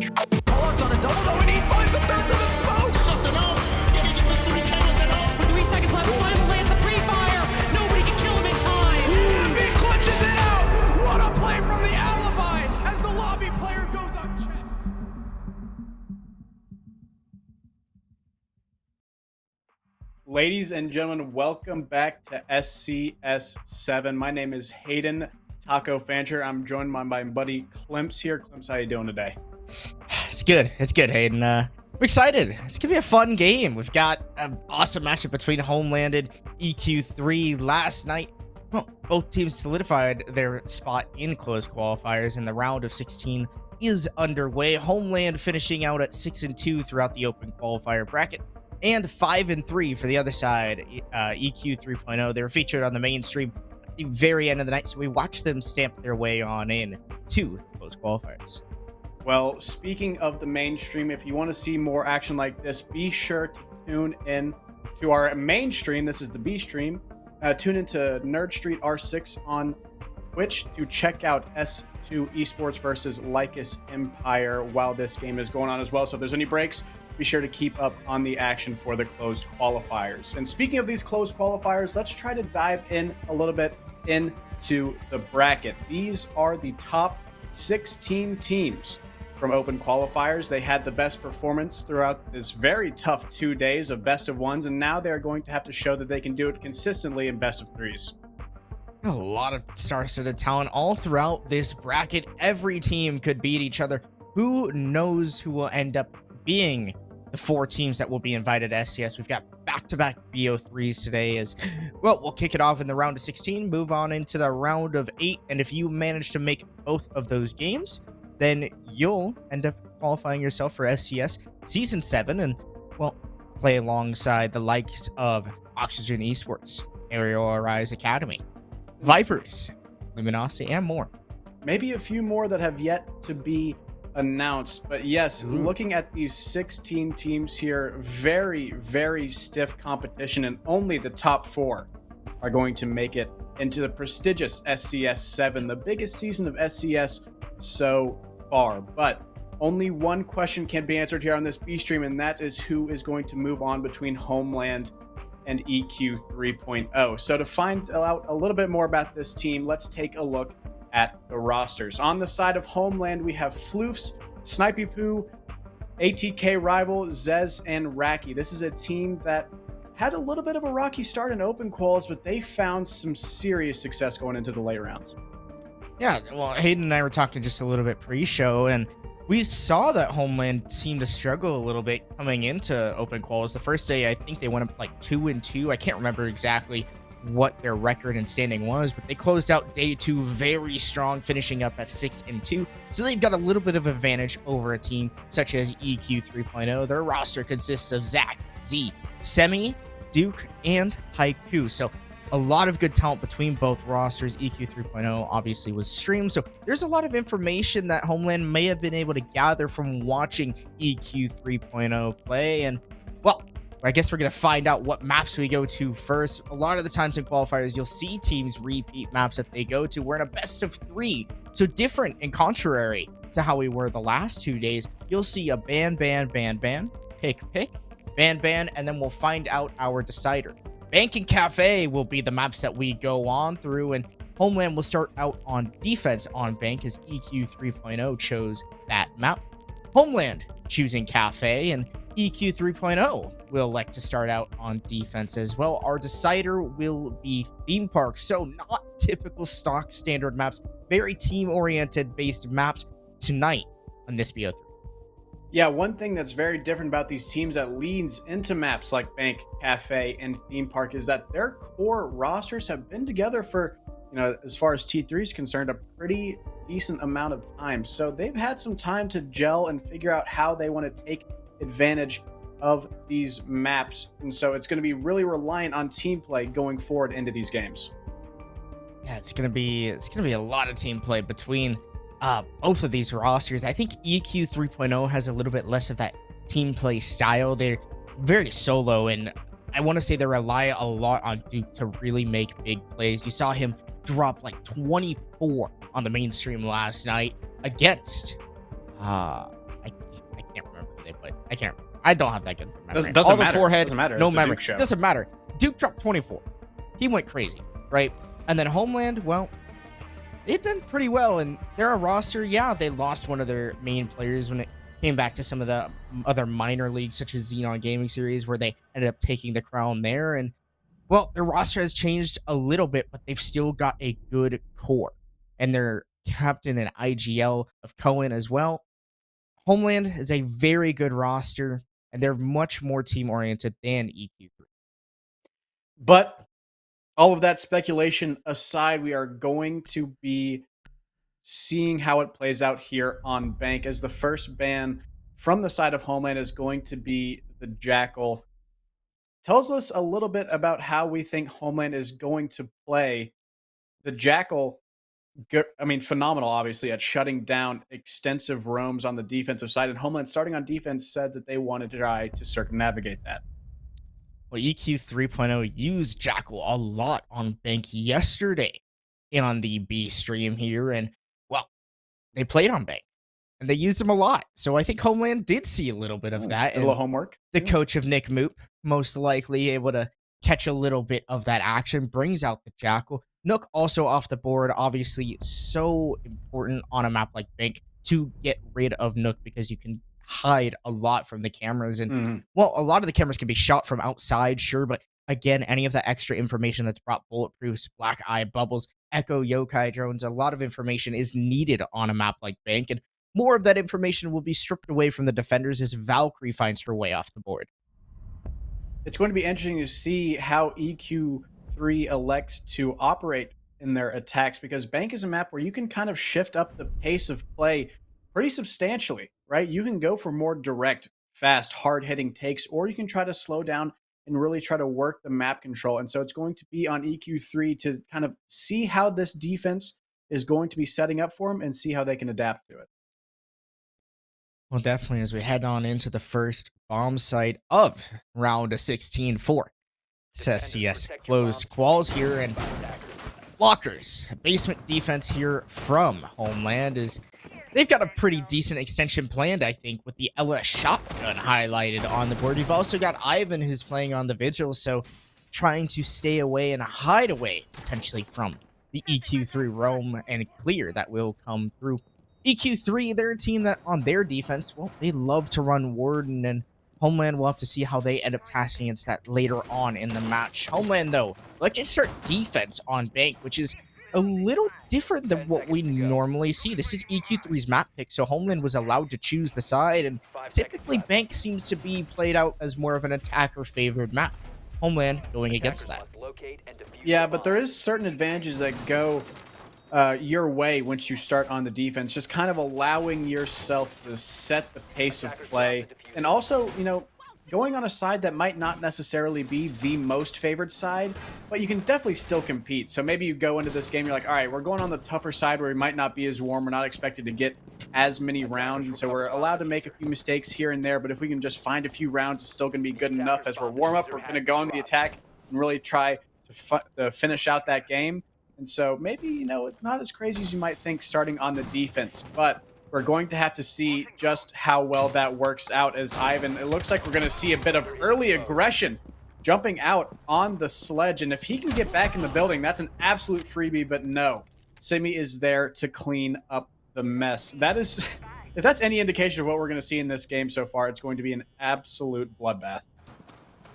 Pollard's on a double though, and he finds the third to the smoke. It's just an ult. Yeah, he gets a 3K with an ult. With 3 seconds left, Final lands the pre-fire. Nobody can kill him in time. Yeah, he clutches it out. What a play from the alibi as the lobby player goes unchecked. Ladies and gentlemen, welcome back to SCS7. My name is Hayden Taco Fancher. I'm joined by my buddy Klimps here. Klimps, how you doing today? It's good, Hayden. I'm excited. It's gonna be a fun game. We've got an awesome matchup between Homeland and EQ3 last night. Well, both teams solidified their spot in closed qualifiers, and the round of 16 is underway. Homeland finishing out at 6-2 throughout the open qualifier bracket, and 5-3 for the other side. EQ 3.0. They were featured on the mainstream at the very end of the night, so we watched them stamp their way on in to closed qualifiers. Well, speaking of the mainstream, if you want to see more action like this, be sure to tune in to our mainstream. This is the B stream. Tune into Nerd Street R6 on Twitch to check out S2 Esports versus Lycus Empire while this game is going on as well. So if there's any breaks, be sure to keep up on the action for the closed qualifiers. And speaking of these closed qualifiers, let's try to dive in a little bit into the bracket. These are the top 16 teams from open qualifiers. They had the best performance throughout this very tough 2 days of best of ones, and now they're going to have to show that they can do it consistently in best of threes. A lot of star-studded talent all throughout this bracket. Every team could beat each other. Who knows who will end up being the 4 teams that will be invited to SCS? We've got back-to-back BO3s today as well. We'll kick it off in the round of 16, move on into the round of 8, and if you manage to make both of those games, then you'll end up qualifying yourself for SCS Season 7 and, well, play alongside the likes of Oxygen Esports, Aerial Rise Academy, Vipers, Luminosity, and more. Maybe a few more that have yet to be announced, but yes, looking at these 16 teams here, very, very stiff competition, and only the top 4 are going to make it into the prestigious SCS7, the biggest season of SCS so far. But only one question can be answered here on this B stream, and that is who is going to move on between Homeland and EQ 3.0. So to find out a little bit more about this team, let's take a look at the rosters. On the side of Homeland, we have Floofs, Snipey Poo, ATK Rival, Zez, and Raki. This is a team that had a little bit of a rocky start in open quals, but they found some serious success going into the late rounds. Yeah, well, Hayden and I were talking just a little bit pre-show, and we saw that Homeland seemed to struggle a little bit coming into open quals. The first day, I think they went up like 2-2. I can't remember exactly what their record and standing was, but they closed out day 2 very strong, finishing up at 6-2. So they've got a little bit of advantage over a team such as EQ 3.0. Their roster consists of Zach, Z, Semi, Duke, and Haiku. So a lot of good talent between both rosters. EQ 3.0 obviously was streamed, so there's a lot of information that Homeland may have been able to gather from watching EQ 3.0 play. And, well, I guess we're going to find out what maps we go to first. A lot of the times in qualifiers, you'll see teams repeat maps that they go to. We're in a best of 3, so different and contrary to how we were the last 2 days. You'll see a ban, pick, ban, and then we'll find out our decider. Bank and Cafe will be the maps that we go on through, and Homeland will start out on defense on Bank as EQ 3.0 chose that map. Homeland choosing Cafe, and EQ 3.0 will elect to start out on defense as well. Our decider will be Theme Park, so not typical stock standard maps, very team-oriented based maps tonight on this BO3. Yeah, one thing that's very different about these teams that leads into maps like Bank, Cafe, and Theme Park is that their core rosters have been together for, as far as T3 is concerned, a pretty decent amount of time. So they've had some time to gel and figure out how they want to take advantage of these maps. And so it's going to be really reliant on team play going forward into these games. Yeah, it's gonna be a lot of team play between both of these rosters. I think EQ 3.0 has a little bit less of that team play style. They're very solo, and I want to say they rely a lot on Duke to really make big plays. You saw him drop like 24 on the mainstream last night against I but I can't. I don't have that good for memory. Doesn't All the matter. forehead, Doesn't matter. no It's the memory. Duke show. Doesn't matter. Duke dropped 24. He went crazy, right? And then Homeland, well, they've done pretty well, and they're a roster. Yeah, they lost one of their main players when it came back to some of the other minor leagues, such as Xenon Gaming Series, where they ended up taking the crown there. And well, their roster has changed a little bit, but they've still got a good core, and their captain and IGL of Cohen as well. Homeland is a very good roster, and they're much more team oriented than EQ3. But all of that speculation aside, we are going to be seeing how it plays out here on Bank, as the first ban from the side of Homeland is going to be the Jackal. Tells us a little bit about how we think Homeland is going to play. The Jackal, phenomenal, obviously, at shutting down extensive roams on the defensive side. And Homeland, starting on defense, said that they wanted to try to circumnavigate that. Well, EQ 3.0 used Jackal a lot on Bank yesterday on the B stream here, and well, they played on Bank and they used him a lot. So I think Homeland did see a little bit of that. A little homework. The coach of Nick Moop, most likely able to catch a little bit of that action, brings out the Jackal. Nook also off the board, obviously so important on a map like Bank to get rid of Nook, because you can hide a lot from the cameras. And well, a lot of the cameras can be shot from outside, sure, but again, any of the extra information that's brought, bulletproofs, black eye bubbles, echo yokai drones, a lot of information is needed on a map like Bank, and more of that information will be stripped away from the defenders as Valkyrie finds her way off the board. It's going to be interesting to see how EQ3 elects to operate in their attacks, because Bank is a map where you can kind of shift up the pace of play pretty substantially, right? You can go for more direct, fast, hard-hitting takes, or you can try to slow down and really try to work the map control. And so it's going to be on EQ3 to kind of see how this defense is going to be setting up for them and see how they can adapt to it. Well, definitely, as we head on into the first bomb site of round of 16 for SCS closed quals here, and Lockers, basement defense here from Homeland, is they've got a pretty decent extension planned, I think, with the Ella shotgun highlighted on the board. You've also got Ivan, who's playing on the Vigil, so trying to stay away and hide away potentially from the EQ3 roam and clear that will come through. EQ3, they're a team that on their defense, well, they love to run Warden, and Homeland will have to see how they end up tasking against that later on in the match. Homeland, though, let's just start defense on Bank, which is a little different than what we normally see. This is EQ3's map pick, so Homeland was allowed to choose the side, and typically Bank seems to be played out as more of an attacker-favored map. Homeland going against that. Yeah, but there is certain advantages that go your way once you start on the defense, just kind of allowing yourself to set the pace of play, and also, you know, going on a side that might not necessarily be the most favored side, but you can definitely still compete. So maybe you go into this game, you're like, all right, we're going on the tougher side where we might not be as warm, we're not expected to get as many rounds, and so we're allowed to make a few mistakes here and there, but if we can just find a few rounds, it's still going to be good enough. As we're warm up, we're going to go on the attack and really try to finish out that game. And so maybe, you know, it's not as crazy as you might think starting on the defense, but we're going to have to see just how well that works out, as Ivan, it looks like we're going to see a bit of early aggression jumping out on the sledge. And if he can get back in the building, that's an absolute freebie, but no, Simi is there to clean up the mess. That is, if that's any indication of what we're going to see in this game so far, it's going to be an absolute bloodbath.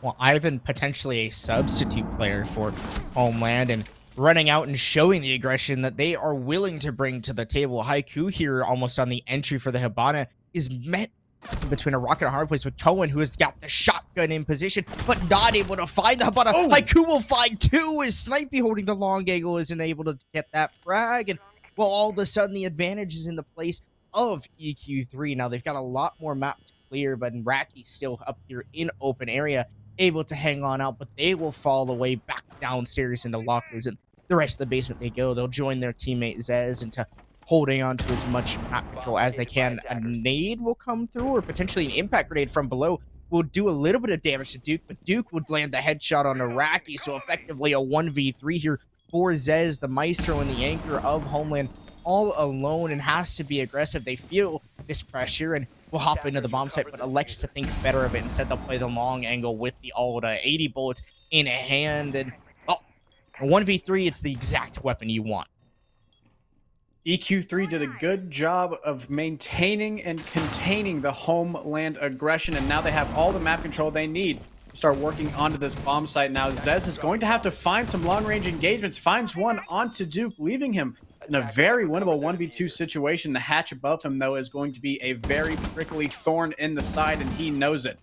Well, Ivan potentially a substitute player for Homeland, and running out and showing the aggression that they are willing to bring to the table. Haiku here, almost on the entry for the Hibana, is met between a rock and a hard place with Cohen, who has got the shotgun in position, but not able to find the Hibana. Oh. Haiku will find two, as Snipey holding the long angle isn't able to get that frag, and well, all of a sudden the advantage is in the place of EQ3. Now they've got a lot more map to clear, but Raki still up here in open area, able to hang on out, but they will fall away back downstairs into Lockers, and the rest of the basement they go. They'll join their teammate Zez into holding on to as much map control as they can. A nade will come through, or potentially an impact grenade from below will do a little bit of damage to Duke, but Duke would land the headshot on Iraqi, so effectively a 1v3 here for Zez, the maestro and the anchor of Homeland, all alone and has to be aggressive. They feel this pressure and will hop into the bomb site, but elects to think better of it. Instead, they'll play the long angle with the old 80 bullets in hand. And, oh, 1v3, it's the exact weapon you want. EQ3 did a good job of maintaining and containing the Homeland aggression, and now they have all the map control they need to start working onto this bomb site. Now, Zez is going to have to find some long-range engagements, finds one onto Duke, leaving him in a very winnable 1v2 situation. The hatch above him, though, is going to be a very prickly thorn in the side, and he knows it.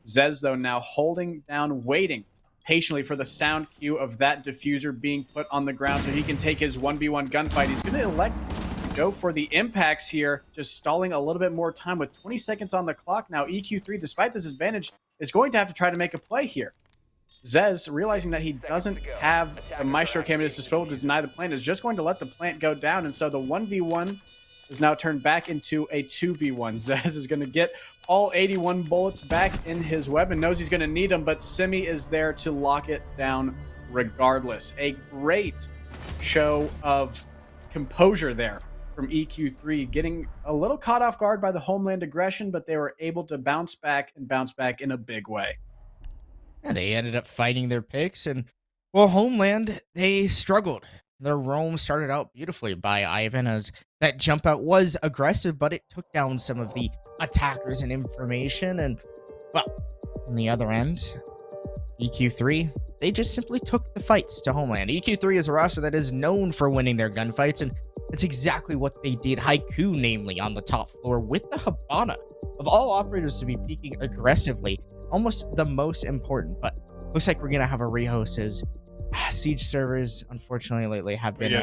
Zez, though, now holding down, waiting patiently for the sound cue of that diffuser being put on the ground so he can take his 1v1 gunfight. He's going to elect to go for the impacts here, just stalling a little bit more time with 20 seconds on the clock. Now, EQ3, despite this advantage, is going to have to try to make a play here. Zez, realizing that he doesn't have the Maestro Cam at his disposal to deny the plant, is just going to let the plant go down. And so the 1v1 is now turned back into a 2v1. Zez is going to get all 81 bullets back in his weapon, knows he's going to need them, but Simi is there to lock it down regardless. A great show of composure there from EQ3, getting a little caught off guard by the Homeland aggression, but they were able to bounce back in a big way. And they ended up fighting their picks, and, well, Homeland, they struggled. Their roam started out beautifully by Ivan, as that jump out was aggressive, but it took down some of the attackers and information. And, well, on the other end, EQ3, they just simply took the fights to Homeland. EQ3 is a roster that is known for winning their gunfights, and it's exactly what they did. Haiku, namely, on the top floor with the Habana. Of all operators to be peaking aggressively, almost the most important, but looks like we're going to have a rehost, as Siege servers, unfortunately, lately have been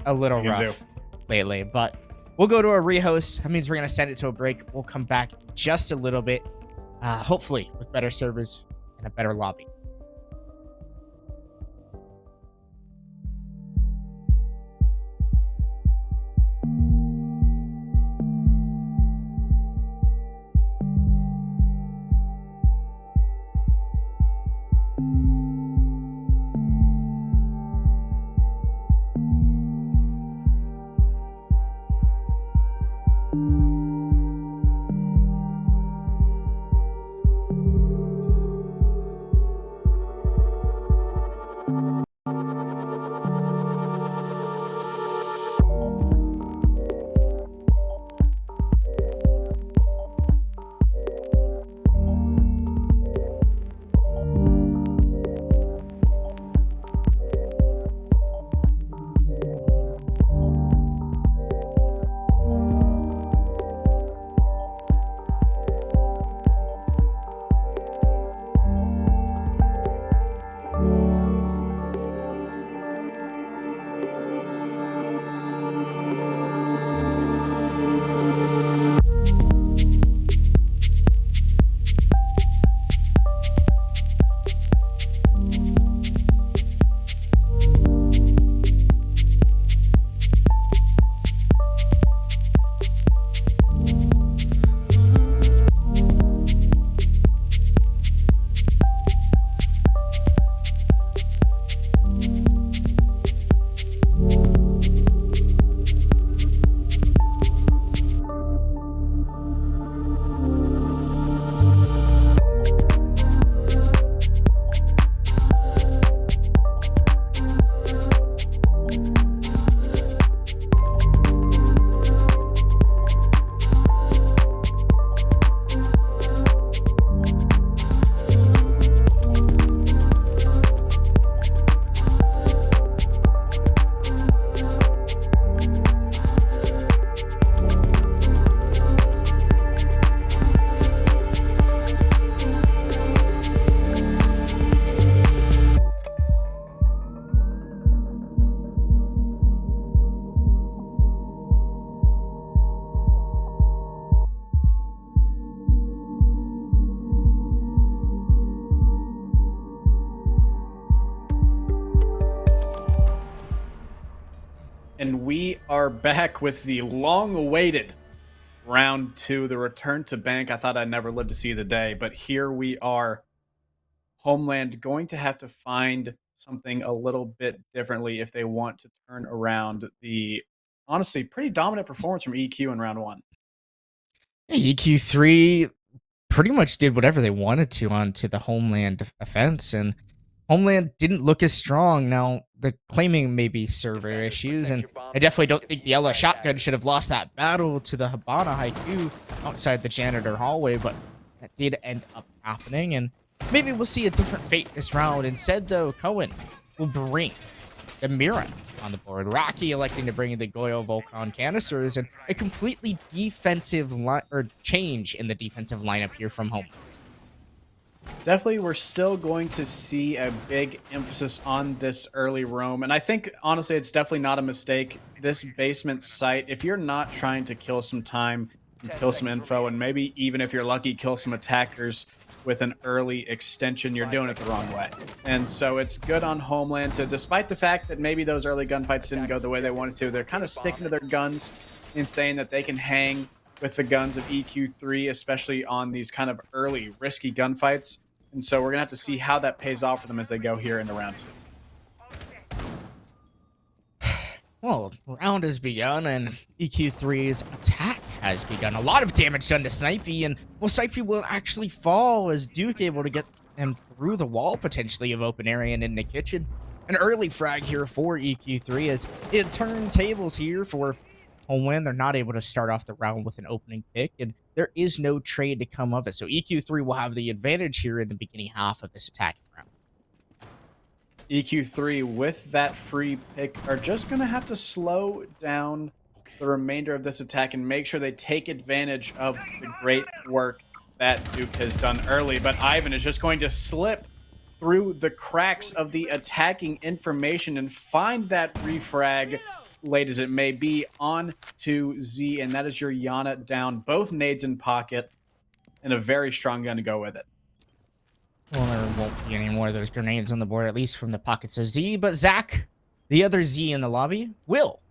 a little rough lately. But we'll go to a rehost. That means we're going to send it to a break. We'll come back just a little bit, hopefully with better servers and a better lobby. And we are back with the long-awaited round 2, the return to bank. I thought I'd never live to see the day, but here we are. Homeland going to have to find something a little bit differently if they want to turn around the, honestly, pretty dominant performance from EQ in round 1. EQ3 pretty much did whatever they wanted to onto the Homeland offense, and Homeland didn't look as strong. Now, they're claiming maybe server issues, and I definitely don't think the yellow shotgun should have lost that battle to the Habana Haiku outside the janitor hallway, but that did end up happening, and maybe we'll see a different fate this round. Instead, though, Cohen will bring the Mira on the board. Rocky electing to bring in the Goyo Volcan canisters, and a completely defensive change in the defensive lineup here from home. Definitely, we're still going to see a big emphasis on this early roam. And I think, honestly, it's definitely not a mistake. This basement site, if you're not trying to kill some time and kill some info, and maybe even if you're lucky, kill some attackers with an early extension, you're doing it the wrong way. And so it's good on Homeland to, despite the fact that maybe those early gunfights didn't go the way they wanted to, they're kind of sticking to their guns and saying that they can hang with the guns of EQ3, especially on these kind of early risky gunfights. And so we're going to have to see how that pays off for them as they go here into round 2. Well, round has begun, and EQ3's attack has begun. A lot of damage done to Snipey, and well, Snipey will actually fall as Duke able to get him through the wall, potentially, of open area and in the kitchen. An early frag here for EQ3 as it turned tables here for Homeland. They're not able to start off the round with an opening pick, and there is no trade to come of it. So EQ3 will have the advantage here in the beginning half of this attacking round. EQ3 with that free pick are just going to have to slow down the remainder of this attack and make sure they take advantage of the great work that Duke has done early. But Ivan is just going to slip through the cracks of the attacking information and find that refrag, late as it may be, on to Z, and that is your Yana down. Both nades in pocket and a very strong gun to go with it. Well, there won't be any more of those grenades on the board, at least from the pockets of Z, but Zach, the other Z in the lobby, will.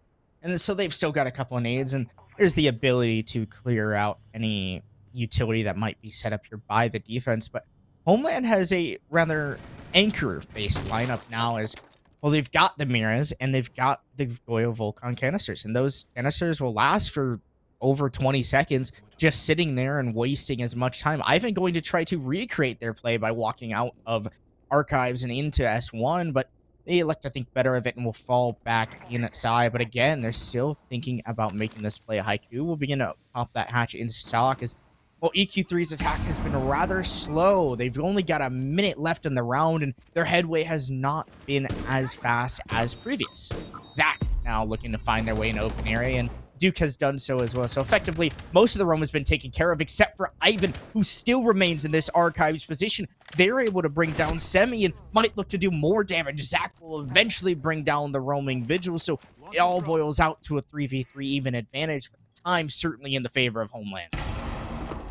And so they've still got a couple of nades, and there's the ability to clear out any utility that might be set up here by the defense. But Homeland has a rather anchor-based lineup now, as well, they've got the Miras, and they've got the Goyo Volcan canisters, and those canisters will last for over 20 seconds, just sitting there and wasting as much time. Ivan going to try to recreate their play by walking out of Archives and into S1, but they elect to think better of it and will fall back inside. But again, they're still thinking about making this play. Haiku will begin to pop that hatch into stock as, well, EQ3's attack has been rather slow. They've only got a minute left in the round, and their headway has not been as fast as previous. Zach now looking to find their way in open area, and Duke has done so as well. So effectively, most of the roam has been taken care of, except for Ivan, who still remains in this Archives position. They're able to bring down Semi and might look to do more damage. Zach will eventually bring down the roaming Vigil, so it all boils out to a 3v3 even advantage, but the time certainly in the favor of Homeland.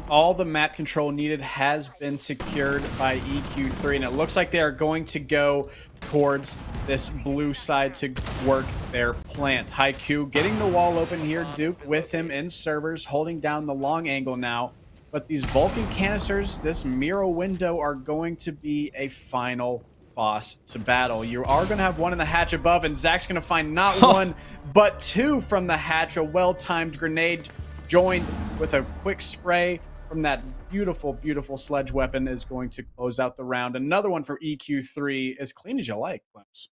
All the map control needed has been secured by EQ3, and it looks like they are going to go towards this blue side to work their plant. Haiku getting the wall open here. Duke with him in servers, holding down the long angle now. But these Vulcan canisters, this Miro window, are going to be a final boss to battle. You are going to have one in the hatch above, and Zach's going to find not one, but two from the hatch. A well-timed grenade joined with a quick spray from that beautiful, beautiful sledge weapon is going to close out the round. Another one for EQ3, as clean as you like, Clemps.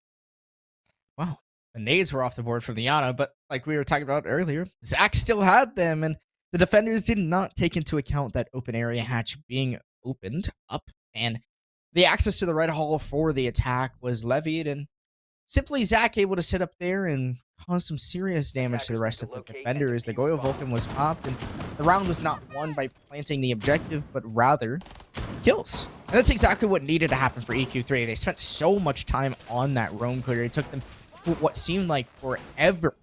Wow. The nades were off the board from the Yana, but like we were talking about earlier, Zach still had them, and the defenders did not take into account that open area hatch being opened up, and the access to the red hall for the attack was levied, and simply Zach able to sit up there and cause some serious damage to the rest of the defenders. The Goyo Vulcan was popped, and the round was not won by planting the objective, but rather kills. And that's exactly what needed to happen for EQ3. They spent so much time on that roam clear. It took them for what seemed like forever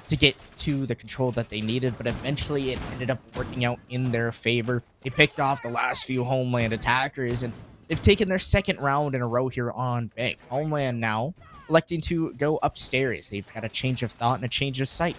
to get to the control that they needed, but eventually it ended up working out in their favor. They picked off the last few Homeland attackers, and they've taken their second round in a row here on Big. Homeland now electing to go upstairs. They've got a change of thought and a change of sight.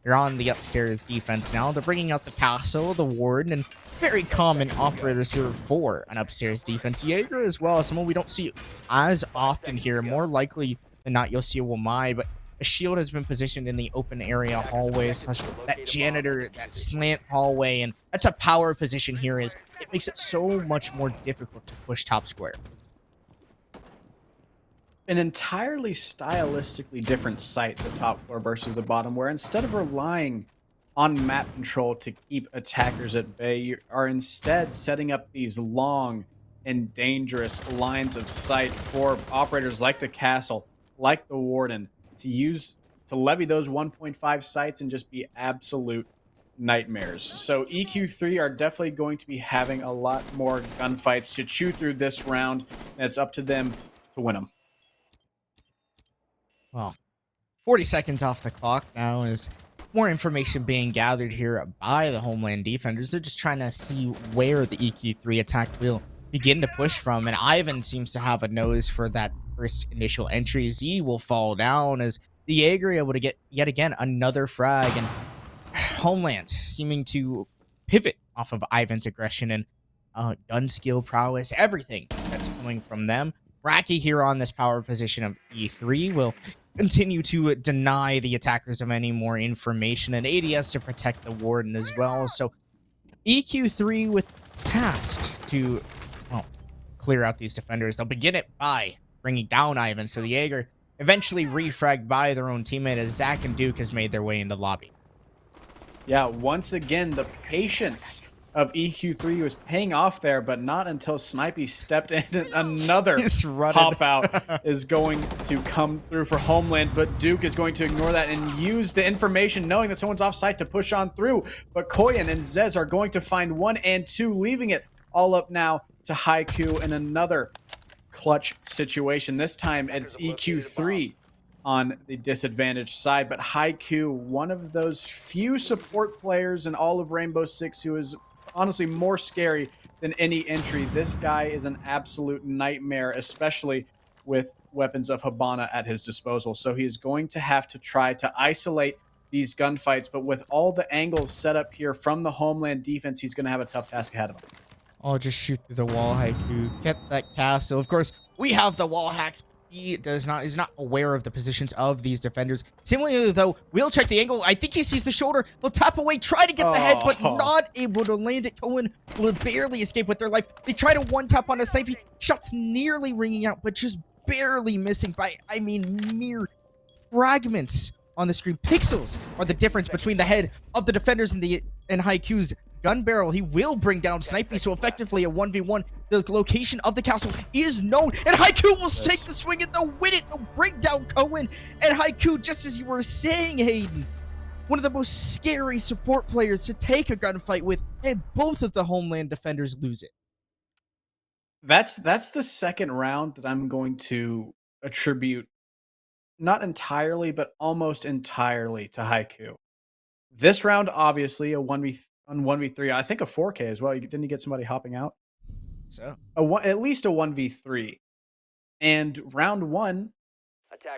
They're on the upstairs defense now. They're bringing out the Castle, the Warden, and very common operators here for an upstairs defense. Jaeger as well, someone we don't see as often here. More likely than not, you'll see a Wamai, but A shield has been positioned in the open area hallway, slash that janitor, that slant hallway, and that's a power position here. Is it makes it so much more difficult to push top square. An entirely stylistically different site, the top floor versus the bottom, where instead of relying on map control to keep attackers at bay, you are instead setting up these long and dangerous lines of sight for operators like the castle, like the warden, to levy those 1.5 sites and just be absolute nightmares. So EQ3 are definitely going to be having a lot more gunfights to chew through this round, and it's up to them to win them. Well, 40 seconds off the clock now is more information being gathered here by the Homeland defenders. They're just trying to see where the EQ3 attack will begin to push from, and Ivan seems to have a nose for that first initial entry. Z will fall down as the Jaeger able to get yet again another frag, and Homeland seeming to pivot off of Ivan's aggression and gun skill prowess, everything that's coming from them. Raki here on this power position of E3 will continue to deny the attackers of any more information, and ADS to protect the warden as well. So EQ3 with tasked to, well, clear out these defenders. They'll begin it by bringing down Ivan, so the Jaeger eventually refragged by their own teammate as Zach and Duke has made their way into lobby. Yeah, once again, the patience of EQ3 was paying off there, but not until Snipey stepped in and another pop out is going to come through for Homeland, but Duke is going to ignore that and use the information knowing that someone's off site to push on through. But Koyan and Zez are going to find 1 and 2, leaving it all up now to Haiku in another clutch situation. This time it's EQ3 on the disadvantaged side, but Haiku, one of those few support players in all of Rainbow Six who is honestly more scary than any entry. This guy is an absolute nightmare, especially with weapons of Habana at his disposal. So he is going to have to try to isolate these gunfights, but with all the angles set up here from the Homeland defense, he's going to have a tough task ahead of him. I'll just shoot through the wall. Haiku kept that castle. Of course, we have the wall hacks. He is not aware of the positions of these defenders. Similarly, though, we'll check the angle. I think he sees the shoulder. He'll tap away, try to get the head, but not able to land it. Cohen will barely escape with their life. They try to one-tap on a sniper. Shots nearly ringing out, but just barely missing by, I mean, mere fragments on the screen. Pixels are the difference between the head of the defenders and Haiku's gun barrel. He will bring down Snipey, so effectively a 1v1. The location of the castle is known, and Haiku will take the swing and they'll win it. They'll bring down Cohen. And Haiku, just as you were saying, Hayden, one of the most scary support players to take a gunfight with, and both of the Homeland defenders lose it. That's the second round that I'm going to attribute not entirely, but almost entirely to Haiku. This round, obviously, a 1v3. I think a 4K as well. Didn't you get somebody hopping out? So at least a 1v3. And round 1,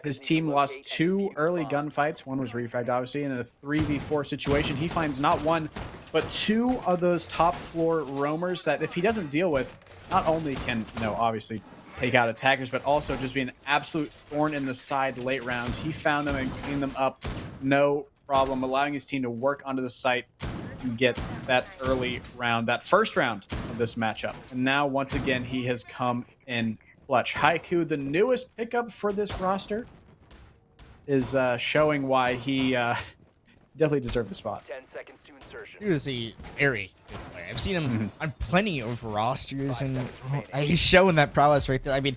his team lost 2 early gunfights. One was refragged, obviously, in a 3v4 situation. He finds not 1, but 2 of those top floor roamers that if he doesn't deal with, not only can, obviously take out attackers, but also just be an absolute thorn in the side late rounds. He found them and cleaned them up, no problem, allowing his team to work onto the site and get that early round, that first round of this matchup. And now, once again, he has come in clutch. Haiku, the newest pickup for this roster, is showing why he definitely deserved the spot. 10 seconds to insertion. he was a very good player. I've seen him on plenty of rosters, and he's showing that prowess right there. I mean,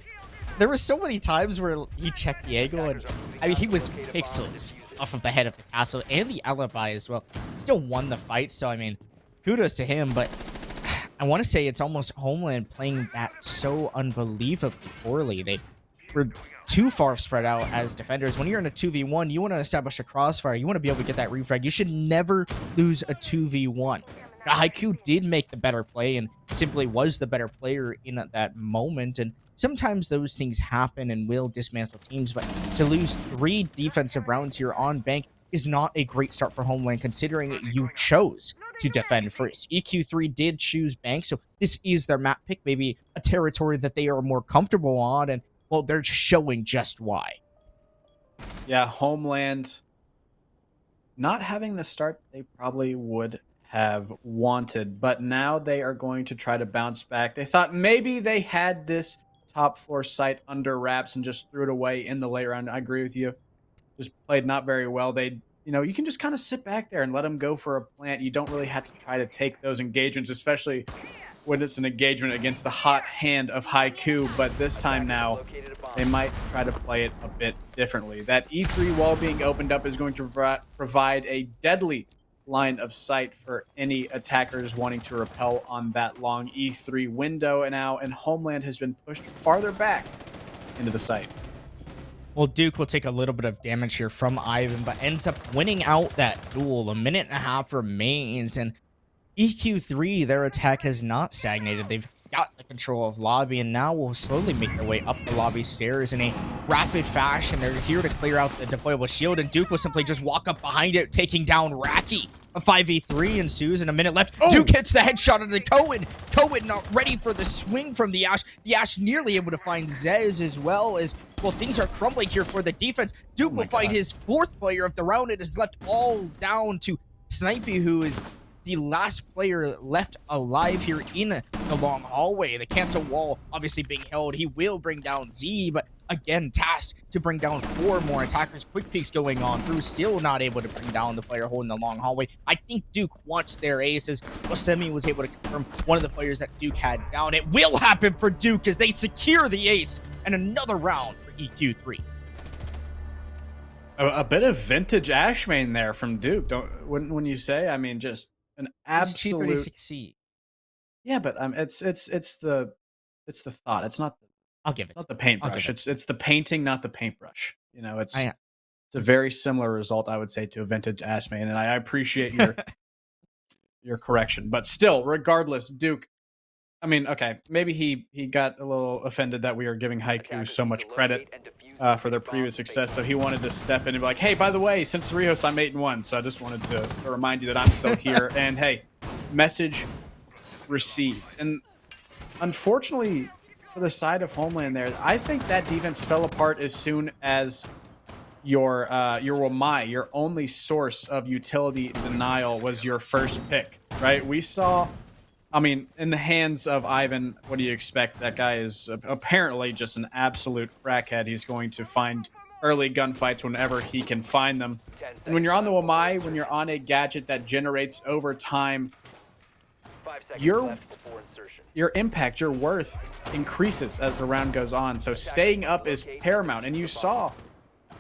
there were so many times where he checked the angle, and I mean, he was pixels off of the head of the castle and the alibi as well. Still won the fight, so I mean, kudos to him. But I want to say it's almost Homeland playing that so unbelievably poorly. They were too far spread out as defenders. When you're in a 2v1, you want to establish a crossfire. You want to be able to get that refrag. You should never lose a 2v1. Now, Haiku did make the better play and simply was the better player in that moment. And sometimes those things happen and will dismantle teams. But to lose 3 defensive rounds here on Bank is not a great start for Homeland, considering you chose to defend first. EQ3 did choose Bank, so this is their map pick, maybe a territory that they are more comfortable on, and well, they're showing just why. Yeah, Homeland not having the start they probably would have wanted, but now they are going to try to bounce back. They thought maybe they had this top floor site under wraps and just threw it away in the late round. I agree with you. Just played not very well. They, you can just kind of sit back there and let them go for a plant. You don't really have to try to take those engagements, especially when it's an engagement against the hot hand of Haiku. But this time now, they might try to play it a bit differently. That E3 wall being opened up is going to provide a deadly line of sight for any attackers wanting to repel on that long E3 window now, and Homeland has been pushed farther back into the site. Well, Duke will take a little bit of damage here from Ivan, but ends up winning out that duel. A minute and a half remains, and EQ3, their attack has not stagnated. They've got the control of lobby, and now will slowly make their way up the lobby stairs in a rapid fashion. They're here to clear out the deployable shield, and Duke will simply just walk up behind it, taking down Raki. A 5v3 ensues in a minute left. Oh! Duke hits the headshot into Cohen. Cohen not ready for the swing from the Ash. The Ash nearly able to find Zez as well as, well, things are crumbling here for the defense. Duke will find his fourth player of the round. It is left all down to Snipey, who is the last player left alive here in the long hallway. The cancel wall obviously being held. He will bring down Z, but again, tasked to bring down 4 more attackers. Quick peeks going on through, still not able to bring down the player holding the long hallway. I think Duke wants their aces. Semi was able to confirm one of the players that Duke had down. It will happen for Duke as they secure the ace and another round for EQ3. A bit of vintage Ashmain there from Duke. When you say, I mean, just an absolute. It's cheaper to succeed. Yeah, but it's the thought. It's not. I'll give it. Not the paintbrush. It's the painting, not the paintbrush. It's a very similar result, I would say, to a vintage Ashmain, and I appreciate your correction. But still, regardless, Duke. I mean, okay, maybe he got a little offended that we are giving Haiku so much credit for their previous success, so he wanted to step in and be like, hey, by the way, since the rehost, I'm 8-1, so I just wanted to remind you that I'm still here. And hey, message received. And unfortunately for the side of Homeland there, I think that defense fell apart as soon as your Wamai, your only source of utility denial, was your first pick, right? We saw, I mean, in the hands of Ivan, what do you expect? That guy is apparently just an absolute crackhead. He's going to find early gunfights whenever he can find them. And when you're on the Wamai, when you're on a gadget that generates over time, your impact, your worth increases as the round goes on. So staying up is paramount. And you saw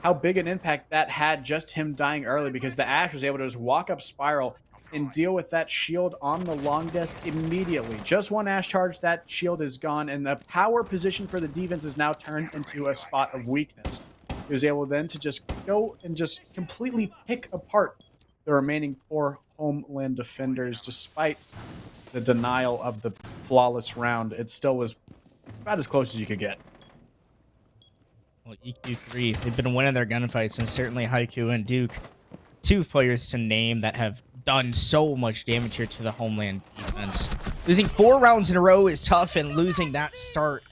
how big an impact that had, just him dying early, because the Ash was able to just walk up Spiral and deal with that shield on the long desk immediately. Just one Ash charge, that shield is gone, and the power position for the defense is now turned into a spot of weakness. He was able then to just go and just completely pick apart the remaining 4 Homeland defenders. Despite the denial of the flawless round, it still was about as close as you could get. Well, EQ3, they've been winning their gunfights, and certainly Haiku and Duke, 2 players to name that have done so much damage here to the Homeland defense. Losing 4 rounds in a row is tough, and losing that start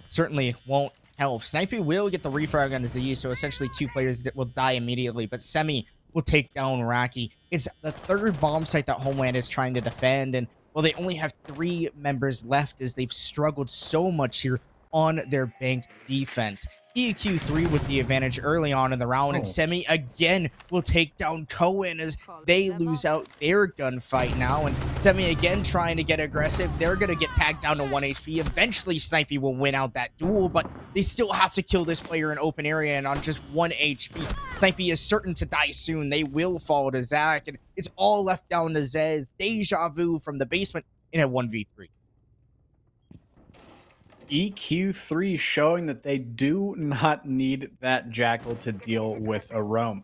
certainly won't help. Snipey will get the refrag on the Z, so essentially 2 players will die immediately, but Semi will take down Raki. It's the 3rd bomb site that Homeland is trying to defend, and well, they only have 3 members left as they've struggled so much here on their bank defense. EQ3 with the advantage early on in the round, and Semi again will take down Cohen as they lose out their gunfight now, and Semi again trying to get aggressive. They're going to get tagged down to 1 HP. Eventually, Snipey will win out that duel, but they still have to kill this player in open area and on just 1 HP. Snipey is certain to die soon. They will fall to Zach, and it's all left down to Zez. Deja vu from the basement in a 1v3. EQ3 showing that they do not need that Jackal to deal with a roam.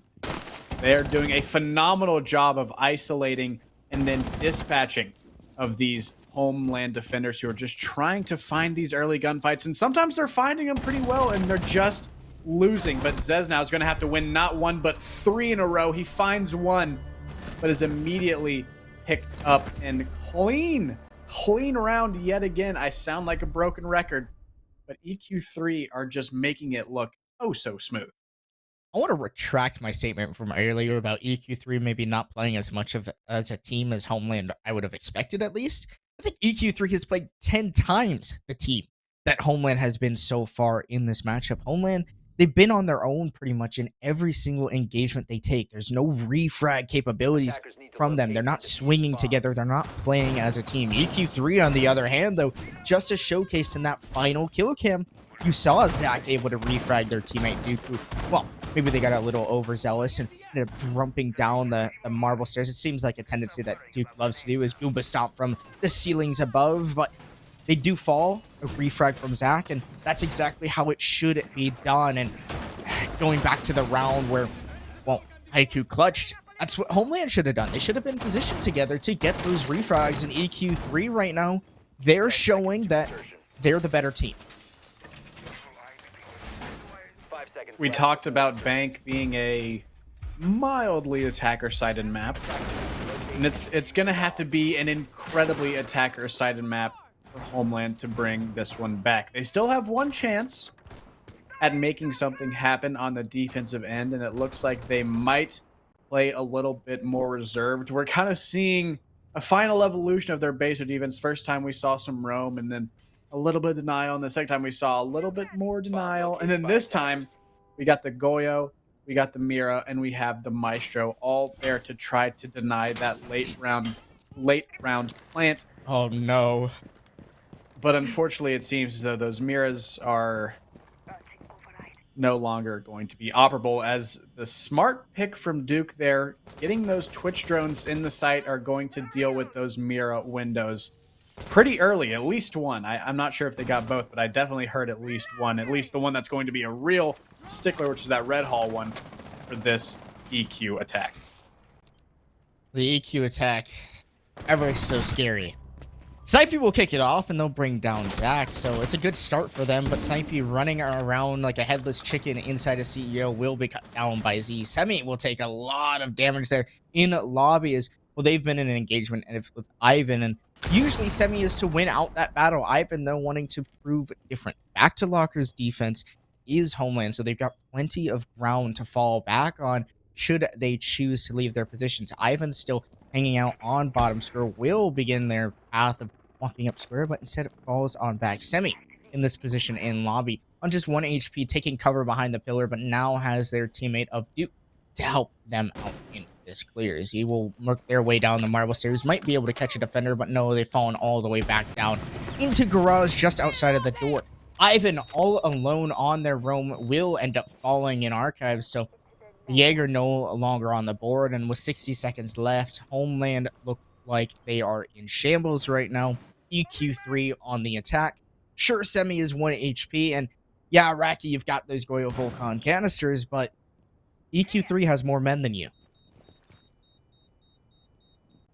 They are doing a phenomenal job of isolating and then dispatching of these Homeland defenders who are just trying to find these early gunfights, and sometimes they're finding them pretty well, and they're just losing. But Zez now is going to have to win not 1, but 3 in a row. He finds 1, but is immediately picked up, and clean round yet again. I sound like a broken record, but EQ3 are just making it look oh so smooth. I want to retract my statement from earlier about EQ3 maybe not playing as much of as a team as Homeland I would have expected at least. I think EQ3 has played 10 times the team that Homeland has been so far in this matchup. Homeland, they've been on their own pretty much in every single engagement they take. There's no refrag capabilities from them. They're not swinging together. They're not playing as a team. EQ3, on the other hand, though, just as showcased in that final kill cam, you saw Zach able to refrag their teammate Duke, who, well, maybe they got a little overzealous and ended up jumping down the marble stairs. It seems like a tendency that Duke loves to do is Goomba stomp from the ceilings above, but they do fall, a refrag from Zach, and that's exactly how it should be done. And going back to the round where, well, Haiku clutched, that's what Homeland should have done. They should have been positioned together to get those refrags, and EQ3 right now, they're showing that they're the better team. We talked about Bank being a mildly attacker-sided map, and it's going to have to be an incredibly attacker-sided map for Homeland to bring this one back. They still have one chance at making something happen on the defensive end, and it looks like they might play a little bit more reserved. We're kind of seeing a final evolution of their base of defense. First time we saw some roam, and then a little bit of denial, and the second time we saw a little bit more denial, and then this time we got the Goyo, we got the Mira, and we have the Maestro, all there to try to deny that late round plant. Oh no. But unfortunately, it seems as though those Miras are no longer going to be operable, as the smart pick from Duke there, getting those Twitch drones in the site, are going to deal with those Mira windows pretty early, at least one. I'm not sure if they got both, but I definitely heard at least one, at least the one that's going to be a real stickler, which is that Red Hall one for this EQ attack. The EQ attack, ever so scary. Snipey will kick it off, and they'll bring down Zach, so it's a good start for them, but Snipey running around like a headless chicken inside a CEO will be cut down by Z. Semi will take a lot of damage there in lobby, as well, they've been in an engagement with Ivan, and usually Semi is to win out that battle. Ivan, though, wanting to prove different. Back to Locker's defense is Homeland, so they've got plenty of ground to fall back on should they choose to leave their positions. Ivan's still hanging out on bottom square, will begin their path of walking up square, but instead it falls on back. Semi in this position in lobby on just 1 HP, taking cover behind the pillar, but now has their teammate of Duke to help them out in this clear, as he will work their way down the marble stairs. Might be able to catch a defender, but no, they've fallen all the way back down into garage just outside of the door. Ivan, all alone on their roam, will end up falling in archives, so Jaeger no longer on the board, and with 60 seconds left, Homeland look like they are in shambles right now. EQ3 on the attack. Sure, Semi is 1 HP, and yeah, Raki, you've got those Goyo Volcan canisters, but EQ3 has more men than you.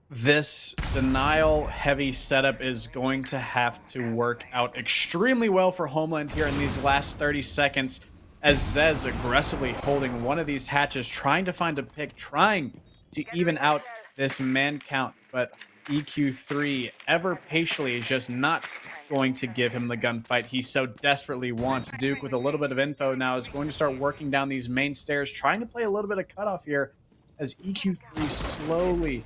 This denial-heavy setup is going to have to work out extremely well for Homeland here in these last 30 seconds, as Zez aggressively holding one of these hatches, trying to find a pick, trying to even out this man count, but EQ3 ever patiently is just not going to give him the gunfight he so desperately wants. Duke, with a little bit of info now, is going to start working down these main stairs, trying to play a little bit of cutoff here, as EQ3 slowly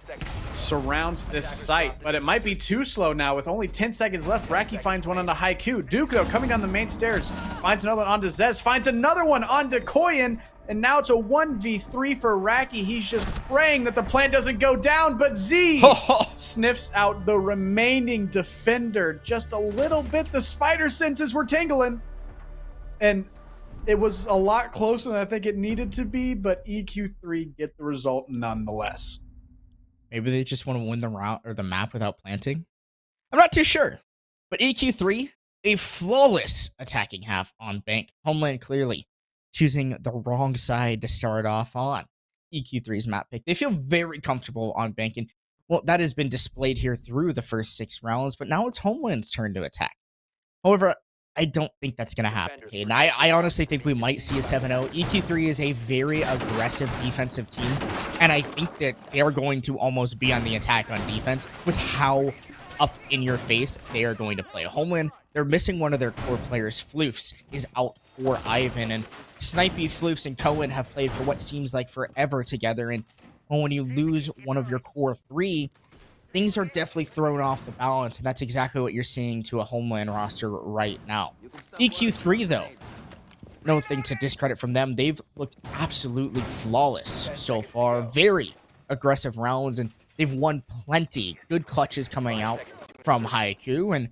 surrounds this site, but it might be too slow now with only 10 seconds left. Raki finds one onto Haiku. Duke, though, coming down the main stairs, finds another one onto Zez, finds another one onto Koyan, and now it's a 1v3 for Raki. He's just praying that the plant doesn't go down, but Z sniffs out the remaining defender just a little bit. The spider senses were tingling, and it was a lot closer than I think it needed to be, but EQ3 get the result nonetheless. Maybe they just want to win the route or the map without planting. I'm not too sure. But EQ3, a flawless attacking half on Bank. Homeland clearly choosing the wrong side to start off on EQ3's map pick. They feel very comfortable on Bank, and well, that has been displayed here through the first 6 rounds, but now it's Homeland's turn to attack. However, I don't think that's going to happen, Hayden. I honestly think we might see a 7-0. EQ3 is a very aggressive defensive team, and I think that they're going to almost be on the attack on defense with how up in your face, they are going to play. Homeland, they're missing one of their core players. Floofs is out for Ivan, and Snipey, Floofs, and Cohen have played for what seems like forever together, and when you lose one of your core three, things are definitely thrown off the balance, and that's exactly what you're seeing to a Homeland roster right now. EQ3, though, nothing to discredit from them. They've looked absolutely flawless so far. Very aggressive rounds, and they've won plenty. Good clutches coming out from Haiku, and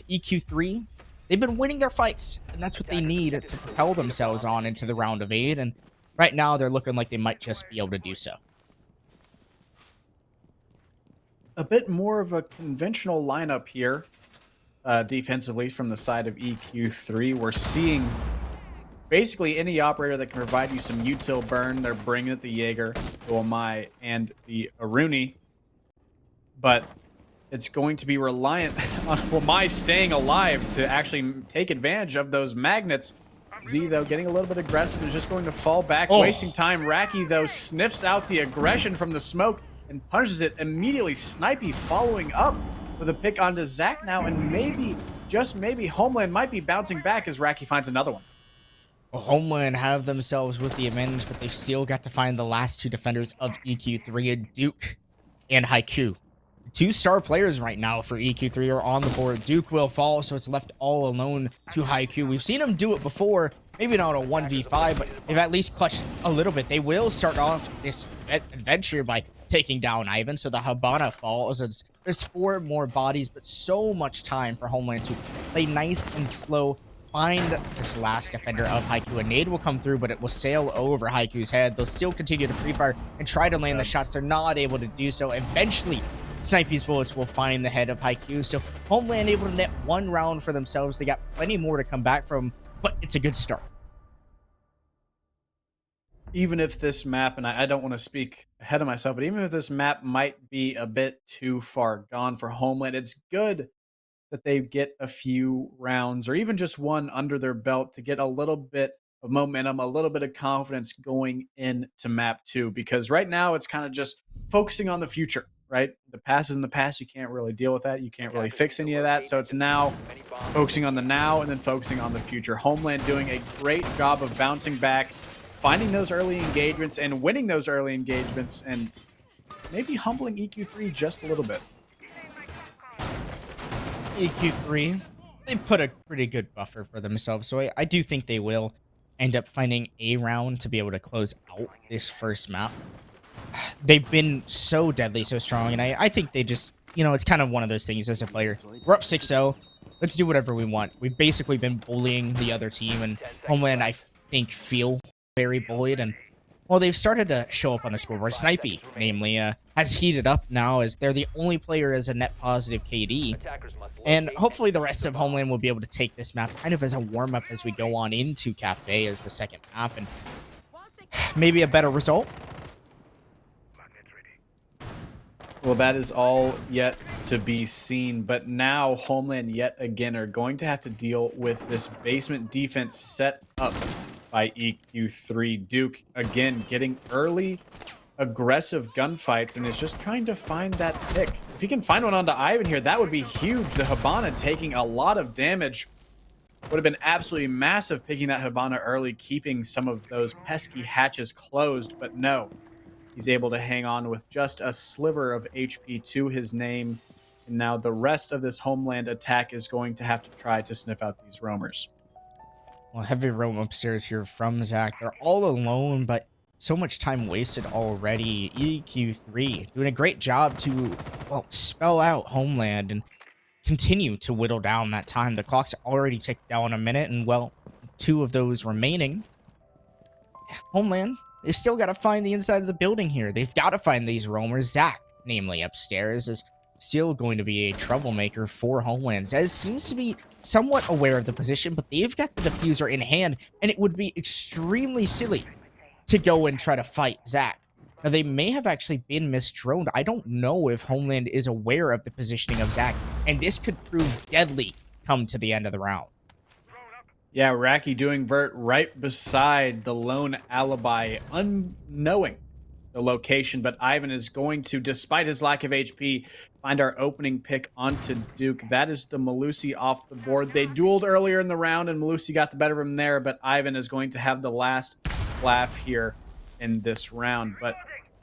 EQ3, they've been winning their fights, and that's what they need to propel themselves on into the round of 8, and right now they're looking like they might just be able to do so. A bit more of a conventional lineup here, defensively from the side of EQ3. We're seeing basically any operator that can provide you some util burn. They're bringing it the Jaeger, the Omai, and the Aruni. But it's going to be reliant on Omai staying alive to actually take advantage of those magnets. Z, though, getting a little bit aggressive, is just going to fall back, wasting time. Raki, though, sniffs out the aggression from the smoke and punches it immediately. Snipey following up with a pick onto Zach now, and maybe, just maybe, Homeland might be bouncing back as Raki finds another one. Well, Homeland have themselves with the advantage, but they've still got to find the last two defenders of EQ3, Duke and Haiku. Two star players right now for EQ3 are on the board. Duke will fall, so it's left all alone to Haiku. We've seen him do it before, maybe not a 1v5, but they've at least clutched a little bit. They will start off this adventure by taking down Ivan, so the Habana falls. There's 4 more bodies, but so much time for Homeland to play nice and slow, find this last defender of Haiku. A nade will come through, but it will sail over Haiku's head. They'll still continue to pre-fire and try to land the shots. They're not able to do so. Eventually, Snipey's bullets will find the head of Haiku. So Homeland able to net 1 round for themselves. They got plenty more to come back from, but it's a good start. Even if this map, and I don't want to speak ahead of myself, but even if this map might be a bit too far gone for Homeland, it's good that they get a few rounds or even just one under their belt to get a little bit of momentum, a little bit of confidence going into map 2, because right now it's kind of just focusing on the future, right? The past is in the past. You can't really deal with that. You can't really fix any of that. So it's now focusing on the now and then focusing on the future. Homeland doing a great job of bouncing back, finding those early engagements and winning those early engagements, and maybe humbling EQ3 just a little bit. EQ3, they put a pretty good buffer for themselves, so I do think they will end up finding a round to be able to close out this first map. They've been so deadly, so strong, and I think they just, you know, it's kind of one of those things as a player. We're up 6-0. Let's do whatever we want. We've basically been bullying the other team, and Homeland, I think, feel very bullied, and well, they've started to show up on the scoreboard. Snipey, namely, has heated up now as they're the only player as a net positive KD. And hopefully the rest of Homeland will be able to take this map kind of as a warm-up as we go on into Cafe as the second map, and maybe a better result. Well, that is all yet to be seen, but now Homeland yet again are going to have to deal with this basement defense set up by EQ3. Duke, again, getting early, aggressive gunfights, and is just trying to find that pick. If he can find one onto Ivan here, that would be huge. The Habana taking a lot of damage. Would have been absolutely massive picking that Habana early, keeping some of those pesky hatches closed, but no. He's able to hang on with just a sliver of HP to his name, and now the rest of this Homeland attack is going to have to try to sniff out these roamers. Well, heavy roam upstairs here from Zach. They're all alone, but so much time wasted already. EQ3 doing a great job to, well, spell out Homeland and continue to whittle down that time. The clock's already ticked down a minute, and, well, 2 of those remaining. Homeland, they still got to find the inside of the building here. They've got to find these roamers. Zach, namely upstairs, is still going to be a troublemaker for Homeland. Zez seems to be somewhat aware of the position, but they've got the diffuser in hand, and it would be extremely silly to go and try to fight Zach. Now, they may have actually been misdroned. I don't know if Homeland is aware of the positioning of Zach, and this could prove deadly come to the end of the round. Yeah, Raki doing vert right beside the lone alibi, unknowing the location, but Ivan is going to, despite his lack of HP, find our opening pick onto Duke. That is the Malusi off the board. They dueled earlier in the round, and Malusi got the better of him there, but Ivan is going to have the last laugh here in this round. But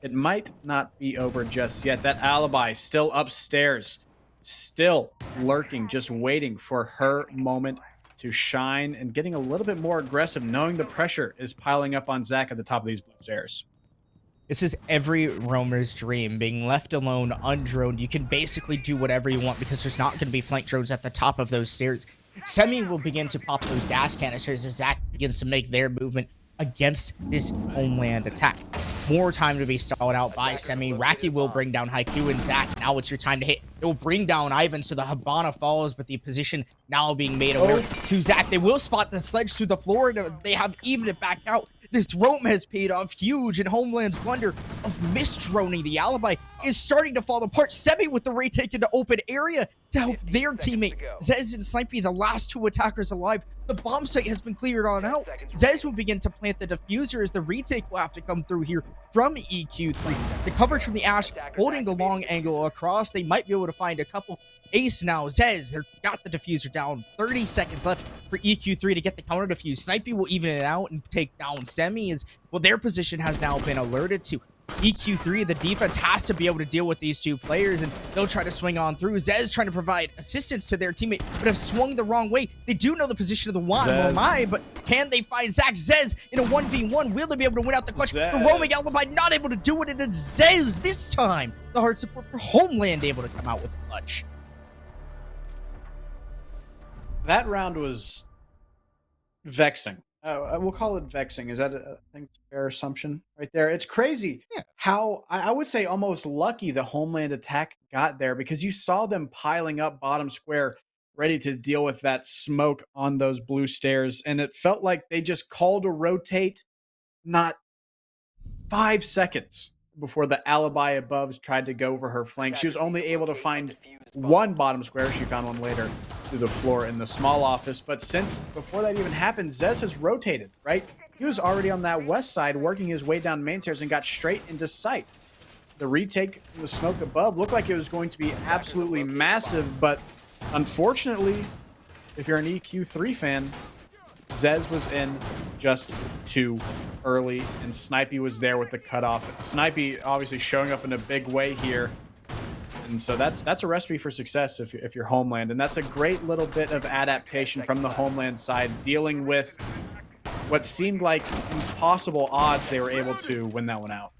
it might not be over just yet. That alibi still upstairs, still lurking, just waiting for her moment to shine and getting a little bit more aggressive, knowing the pressure is piling up on Zach at the top of these blue stairs. This is every roamer's dream, being left alone, undroned. You can basically do whatever you want because there's not going to be flank drones at the top of those stairs. Semi will begin to pop those gas canisters as Zach begins to make their movement against this Homeland attack. More time to be stalled out by Semi. Raki will bring down Haiku and Zach. Now it's your time to hit. It will bring down Ivan, so the Habana falls, but the position now being made aware to Zach. They will spot the sledge through the floor, and they have evened it back out. This roam has paid off huge, and Homeland's blunder of misdroning the alibi is starting to fall apart. Semi with the retake into open area to help their teammate. Zez and Snipey, the last two attackers alive. The bomb site has been cleared on out. Zez will begin to plant the diffuser as the retake will have to come through here from EQ3. The coverage from the Ash holding the long angle across. They might be able to find a couple. Ace now. Zez, they've got the diffuser down. 30 seconds left for EQ3 to get the counter diffuse. Snipey will even it out and take down Semi as well. Their position has now been alerted to. EQ3, the defense has to be able to deal with these two players, and they'll try to swing on through. Zez trying to provide assistance to their teammate, but have swung the wrong way. They do know the position of the Juan, but can they find Zach? Zez in a 1v1. Will they be able to win out the clutch? The roaming alibi not able to do it, and it's Zez this time. The hard support for Homeland able to come out with a clutch. That round was vexing. We'll call it vexing. Is that a fair assumption right there? It's crazy how I would say almost lucky the Homeland attack got there, because you saw them piling up bottom square, ready to deal with that smoke on those blue stairs. And it felt like they just called a rotate not 5 seconds before the alibi above tried to go for her flank. She was only able to find one bottom square. She found one later through the floor in the small office. But since before that even happened, Zez has rotated, right? He was already on that west side working his way down main stairs and got straight into sight. The retake from the smoke above looked like it was going to be absolutely massive, but unfortunately, if you're an EQ3 fan, Zez was in just too early, and Snipey was there with the cutoff. Snipey obviously showing up in a big way here. And so that's a recipe for success if you're Homeland. And that's a great little bit of adaptation from the Homeland side, dealing with what seemed like impossible odds. They were able to win that one out.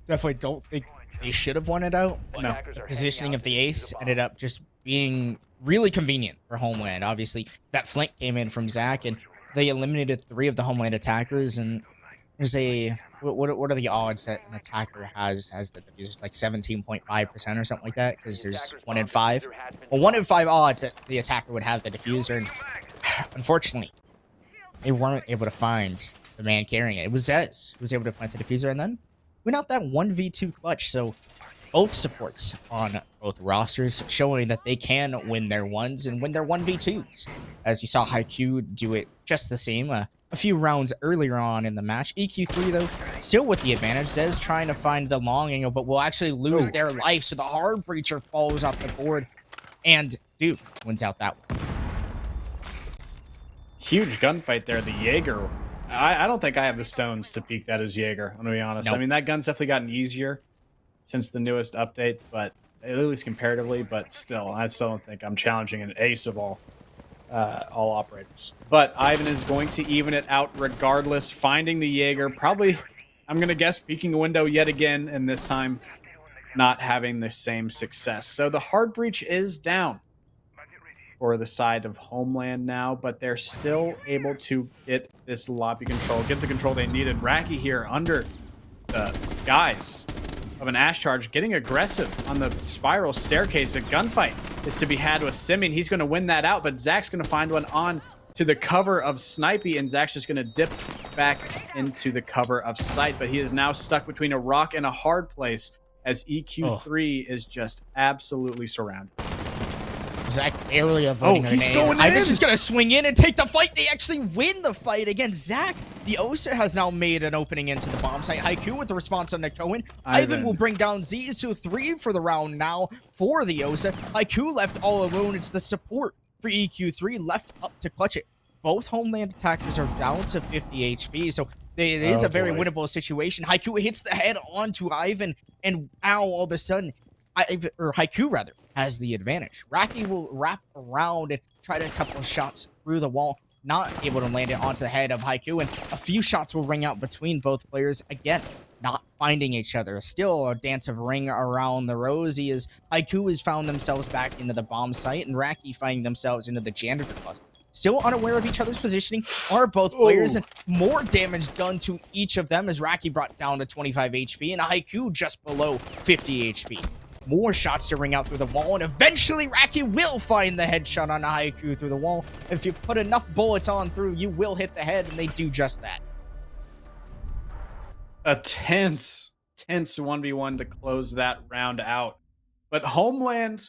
Definitely don't think they should have won it out. No. The positioning of the ace ended up just being really convenient for Homeland. Obviously, that flank came in from Zach, and they eliminated 3 of the Homeland attackers. And there's a what are the odds that an attacker has the diffuser? Like 17.5% or something like that, because there's 1 in 5. Well, 1 in 5 odds that the attacker would have the diffuser, and unfortunately, they weren't able to find the man carrying it. It was Zez who was able to plant the diffuser and then win out that 1v2 clutch. So both supports on both rosters showing that they can win their 1s and win their 1v2s. As you saw Haiku do it just the same a few rounds earlier on in the match. EQ3, though, still with the advantage. Zez trying to find the long angle, but will actually lose their life, so the hard breacher falls off the board, and Duke wins out that one. Huge gunfight there. The Jaeger. I don't think I have the stones to peak that as Jaeger, I'm going to be honest. Nope. I mean, that gun's definitely gotten easier since the newest update, but at least comparatively, but still, I still don't think I'm challenging an ace of all operators. But Ivan is going to even it out regardless, finding the Jaeger, probably, I'm going to guess, peeking a window yet again, and this time not having the same success. So the hard breach is down for the side of Homeland now, but they're still able to get this lobby control, get the control they needed. Raki here under the guise of an Ash charge, getting aggressive on the spiral staircase. A gunfight is to be had with Simeon. He's going to win that out, but Zach's going to find one on to the cover of Snipey, and Zach's just going to dip back into the cover of sight, but he is now stuck between a rock and a hard place as EQ3 is just absolutely surrounded. Zach barely avoiding Oh, her he's nade. going Ivan's in! just gonna swing in and take the fight. They actually win the fight against Zach. The Osa has now made an opening into the bomb site. Haiku with the response on the Cohen. Ivan will bring down Z to 3 for the round now for the Osa. Haiku left all alone. It's the support for EQ3 left up to clutch it. Both Homeland attackers are down to 50 HP, so it is a very winnable situation. Haiku hits the head onto Ivan, and now all of a sudden, Haiku rather, has the advantage. Raki will wrap around and try to a couple of shots through the wall, not able to land it onto the head of Haiku, and a few shots will ring out between both players. Again, not finding each other. Still a dance of ring around the rosy as Haiku has found themselves back into the bomb site, and Raki finding themselves into the janitor closet. Still unaware of each other's positioning are both players, and more damage done to each of them as Raki brought down to 25 HP and Haiku just below 50 HP. More shots to ring out through the wall, and eventually Raki will find the headshot on Haiku through the wall. If you put enough bullets on through, you will hit the head, and they do just that. A tense 1v1 to close that round out. But Homeland,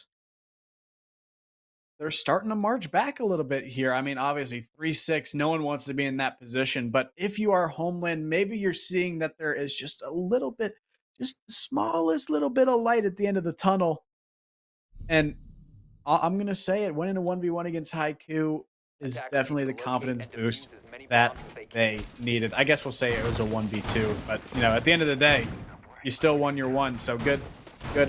they're starting to march back a little bit here. I mean, obviously 3-6, no one wants to be in that position. But if you are Homeland, maybe you're seeing that there is just a little bit, just the smallest little bit of light at the end of the tunnel. And I'm going to say it, winning a 1v1 against Haiku is definitely the confidence boost that they needed. I guess we'll say it was a 1v2, but you know, at the end of the day, you still won your one. So good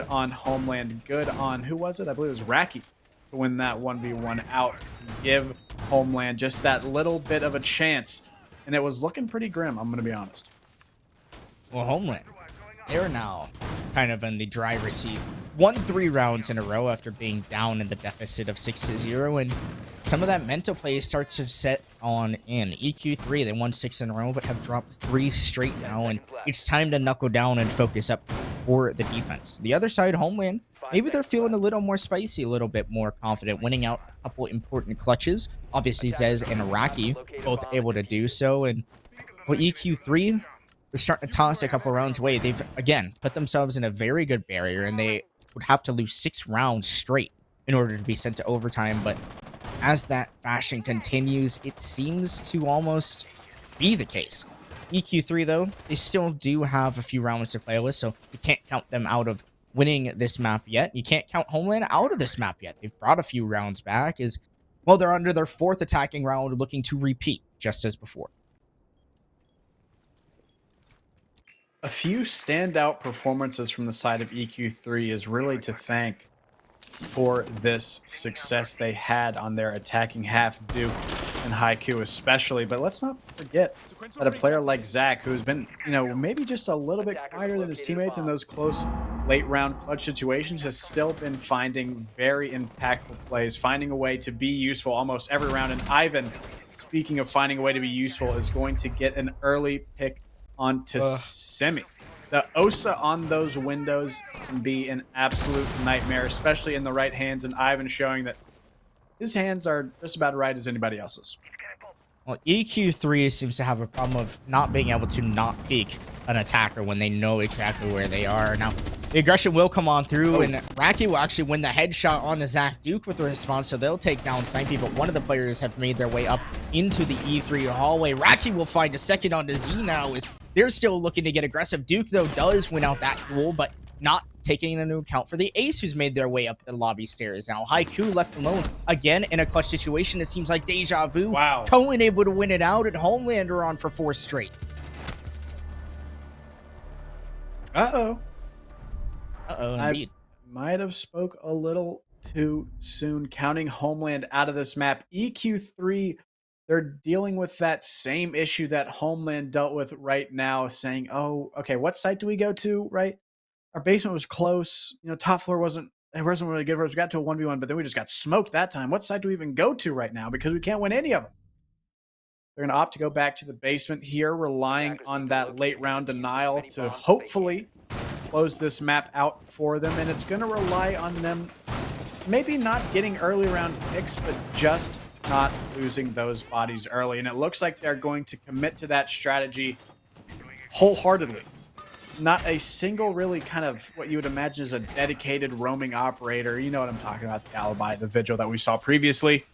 on Homeland. Good on, who was it? I believe it was Raki to win that 1v1 out. Give Homeland just that little bit of a chance. And it was looking pretty grim, I'm going to be honest. Well, Homeland, they're now kind of in the driver's seat. Won 3 rounds in a row after being down in the deficit of 6-0, and some of that mental play starts to set on in. EQ3, they won 6 in a row, but have dropped 3 straight now, and it's time to knuckle down and focus up for the defense. The other side, Homeland, maybe they're feeling a little more spicy, a little bit more confident, winning out a couple important clutches. Obviously, Zez and Iraqi both able to do so, and with EQ3, they're starting to toss a couple rounds away. They've, again, put themselves in a very good barrier, and they would have to lose 6 rounds straight in order to be sent to overtime. But as that fashion continues, it seems to almost be the case. EQ3, though, they still do have a few rounds to play with, so you can't count them out of winning this map yet. You can't count Homeland out of this map yet. They've brought a few rounds back, as well, they're under their 4th attacking round, looking to repeat just as before. A few standout performances from the side of EQ3 is really to thank for this success they had on their attacking half, Duke and Haiku especially. But let's not forget that a player like Zach, who's been, you know, maybe just a little bit quieter than his teammates in those close late round clutch situations, has still been finding very impactful plays, finding a way to be useful almost every round. And Ivan, speaking of finding a way to be useful, is going to get an early pick onto Semi. The Osa on those windows can be an absolute nightmare, especially in the right hands, and Ivan showing that his hands are just about right as anybody else's. Well, EQ3 seems to have a problem of not being able to not peek an attacker when they know exactly where they are. Now, the aggression will come on through, and Raki will actually win the headshot on the Zach Duke with the response, so they'll take down Snipey, but one of the players have made their way up into the E3 hallway. Raki will find a second on the Z now, as they're still looking to get aggressive. Duke, though, does win out that duel, but not taking into account for the Ace who's made their way up the lobby stairs. Now, Haiku left alone again in a clutch situation. It seems like deja vu. Wow. Cohen able to win it out, and Homeland are on for 4 straight. Uh-oh. Indeed. I might have spoke a little too soon, counting Homeland out of this map. EQ3, they're dealing with that same issue that Homeland dealt with right now, saying, oh, okay, what site do we go to, right? Our basement was close. You know, top floor wasn't really good for us. We got to a 1v1, but then we just got smoked that time. What site do we even go to right now? Because we can't win any of them. They're going to opt to go back to the basement here, relying on that late round denial to hopefully close this map out for them. And it's going to rely on them maybe not getting early round picks, but just not losing those bodies early. And it looks like they're going to commit to that strategy wholeheartedly. not a single really kind of what you would imagine is a dedicated roaming operator. You know what I'm talking about, the Alibi, the Vigil that we saw previously.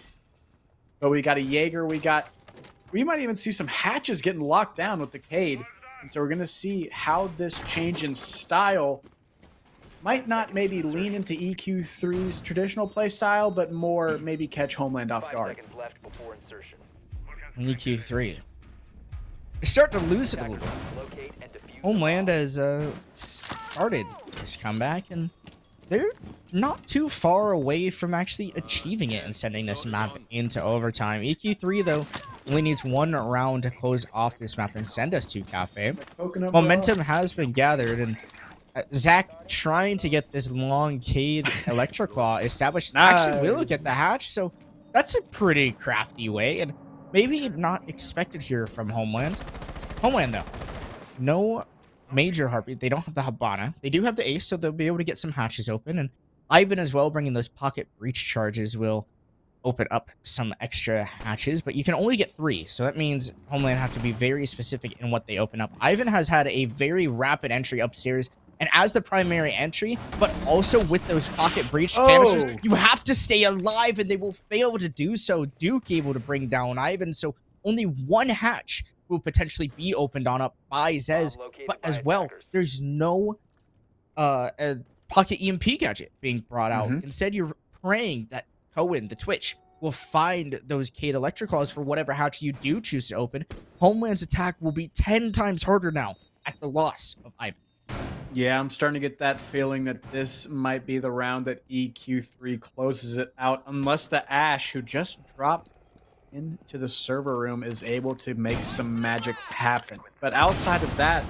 But we got a Jaeger, we might even see some hatches getting locked down with the Cade. And so we're going to see how this change in style might not maybe lean into EQ3's traditional play style, but more maybe catch Homeland off guard. EQ3. They start to lose it a little bit. Homeland has started this comeback, and they're not too far away from actually achieving it and sending this map into overtime. EQ3, though, only needs one round to close off this map and send us to Cafe. Momentum has been gathered, and Zach trying to get this long Cade Electroclaw established actually will get the hatch, so that's a pretty crafty way, and maybe not expected here from Homeland. Homeland, though, no major heartbeat. They don't have the Habana. They do have the Ace, so they'll be able to get some hatches open, and Ivan as well, bringing those pocket breach charges, will open up some extra hatches, but you can only get 3, so that means Homeland have to be very specific in what they open up. Ivan has had a very rapid entry upstairs, and as the primary entry, but also with those pocket breach canisters, you have to stay alive, and they will fail to do so. Duke able to bring down Ivan, so only one hatch will potentially be opened on up by Zez, but as well, there's no a pocket EMP gadget being brought out. Instead, you're praying that Cohen, the Twitch, will find those Cade Electroclaws for whatever hatch you do choose to open. Homeland's attack will be 10 times harder now at the loss of Ivan. Yeah, I'm starting to get that feeling that this might be the round that EQ3 closes it out, unless the Ash, who just dropped into the server room, is able to make some magic happen. But outside of that,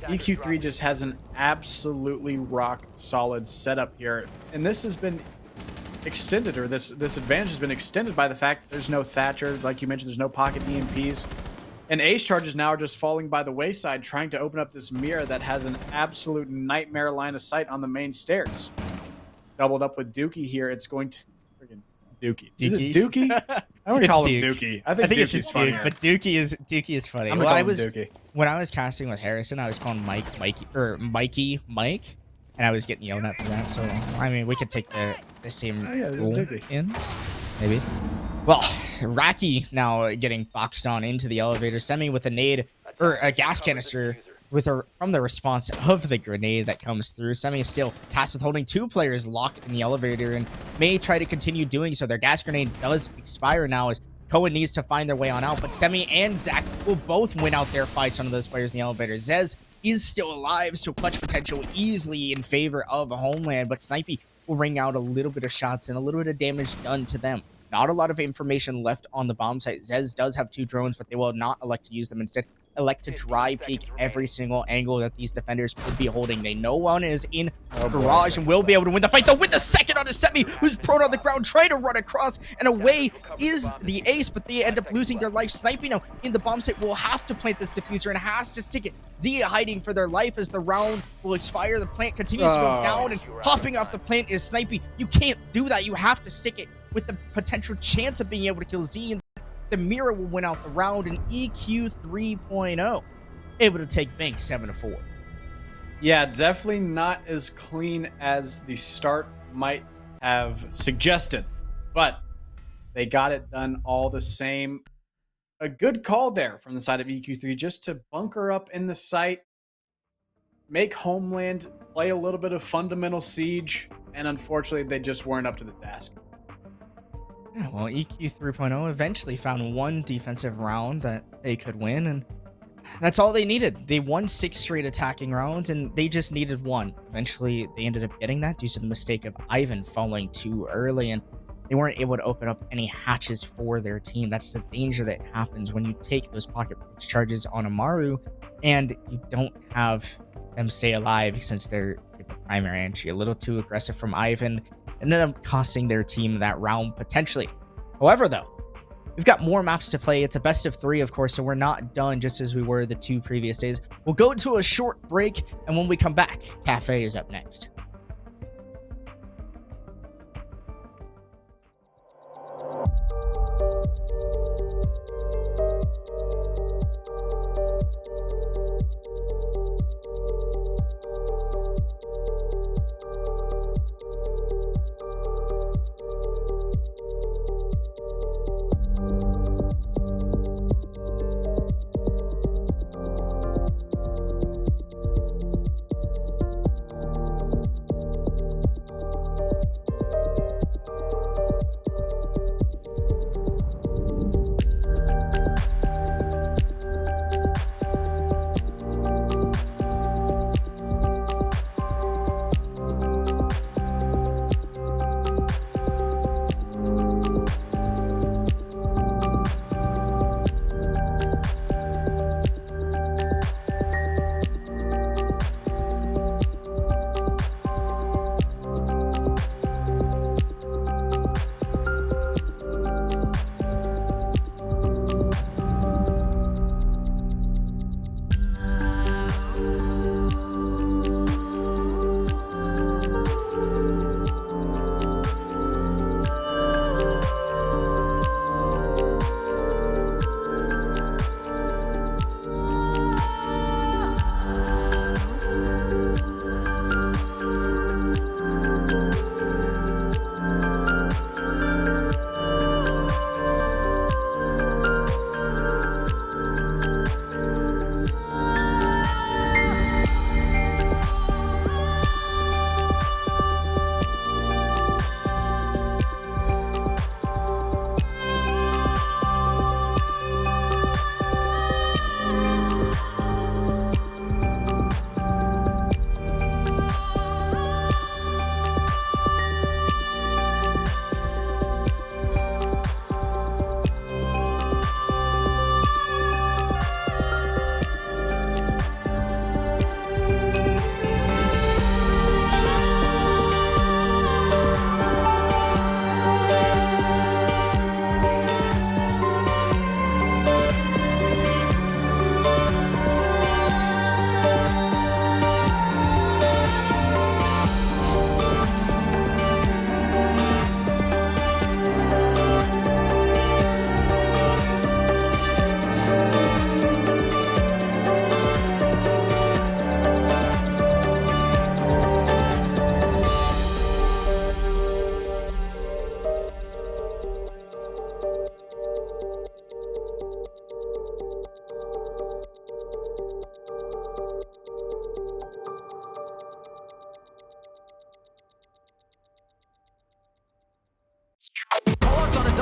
EQ3 just has an absolutely rock solid setup here, and this has been extended, or this advantage has been extended by the fact that there's no Thatcher, like you mentioned. There's no pocket EMPs, and Ace charges now are just falling by the wayside, trying to open up this mirror that has an absolute nightmare line of sight on the main stairs. Doubled up with Dookie here, it's going to friggin' Dookie. Is it Dookie? I would call him Dookie. I think it's Dookie's just funnier. Duke, but Dookie is funny. I'm gonna call him Dookie. When I was casting with Harrison, I was calling Mikey, and I was getting yelled at for that. So I mean, we could take the same rule in, maybe. Well, Raki now getting boxed on into the elevator. Semi with a nade or a gas canister from the response of the grenade that comes through. Semi is still tasked with holding 2 players locked in the elevator and may try to continue doing so. Their gas grenade does expire now as Cohen needs to find their way on out, but Semi and Zach will both win out their fights on those players in the elevator. Zez is still alive, so clutch potential easily in favor of Homeland, but Snipey will ring out a little bit of shots and a little bit of damage done to them. Not a lot of information left on the bomb site. Zez does have 2 drones, but they will not elect to use them. Instead, elect to dry peek every single angle that these defenders could be holding. They know one is in garage and will be able to win the fight, though, with the second on a Semi, who's prone on the ground, trying to run across, and away is the Ace, but they end up losing their life. Sniping now in the bomb site will have to plant this diffuser and has to stick it. Zia hiding for their life as the round will expire. The plant continues to go down, and hopping off the plant is Snipey. You can't do that. You have to stick it with the potential chance of being able to kill Z, and the mirror will win out the round, and EQ 3.0 able to take Bank 7-4. Yeah, definitely not as clean as the start might have suggested, but they got it done all the same. A good call there from the side of EQ3 just to bunker up in the site, make Homeland play a little bit of fundamental siege, and unfortunately they just weren't up to the task. Yeah, well, EQ 3.0 eventually found one defensive round that they could win, and that's all they needed. They won 6 straight attacking rounds, and they just needed one. Eventually, they ended up getting that due to the mistake of Ivan falling too early, and they weren't able to open up any hatches for their team. That's the danger that happens when you take those pocket breach charges on Amaru, and you don't have them stay alive since they're the primary entry. A little too aggressive from Ivan ended up costing their team that round potentially. However, though, we've got more maps to play. It's a best of 3, of course, so we're not done just as we were the 2 previous days. We'll go to a short break, and when we come back, Cafe is up next.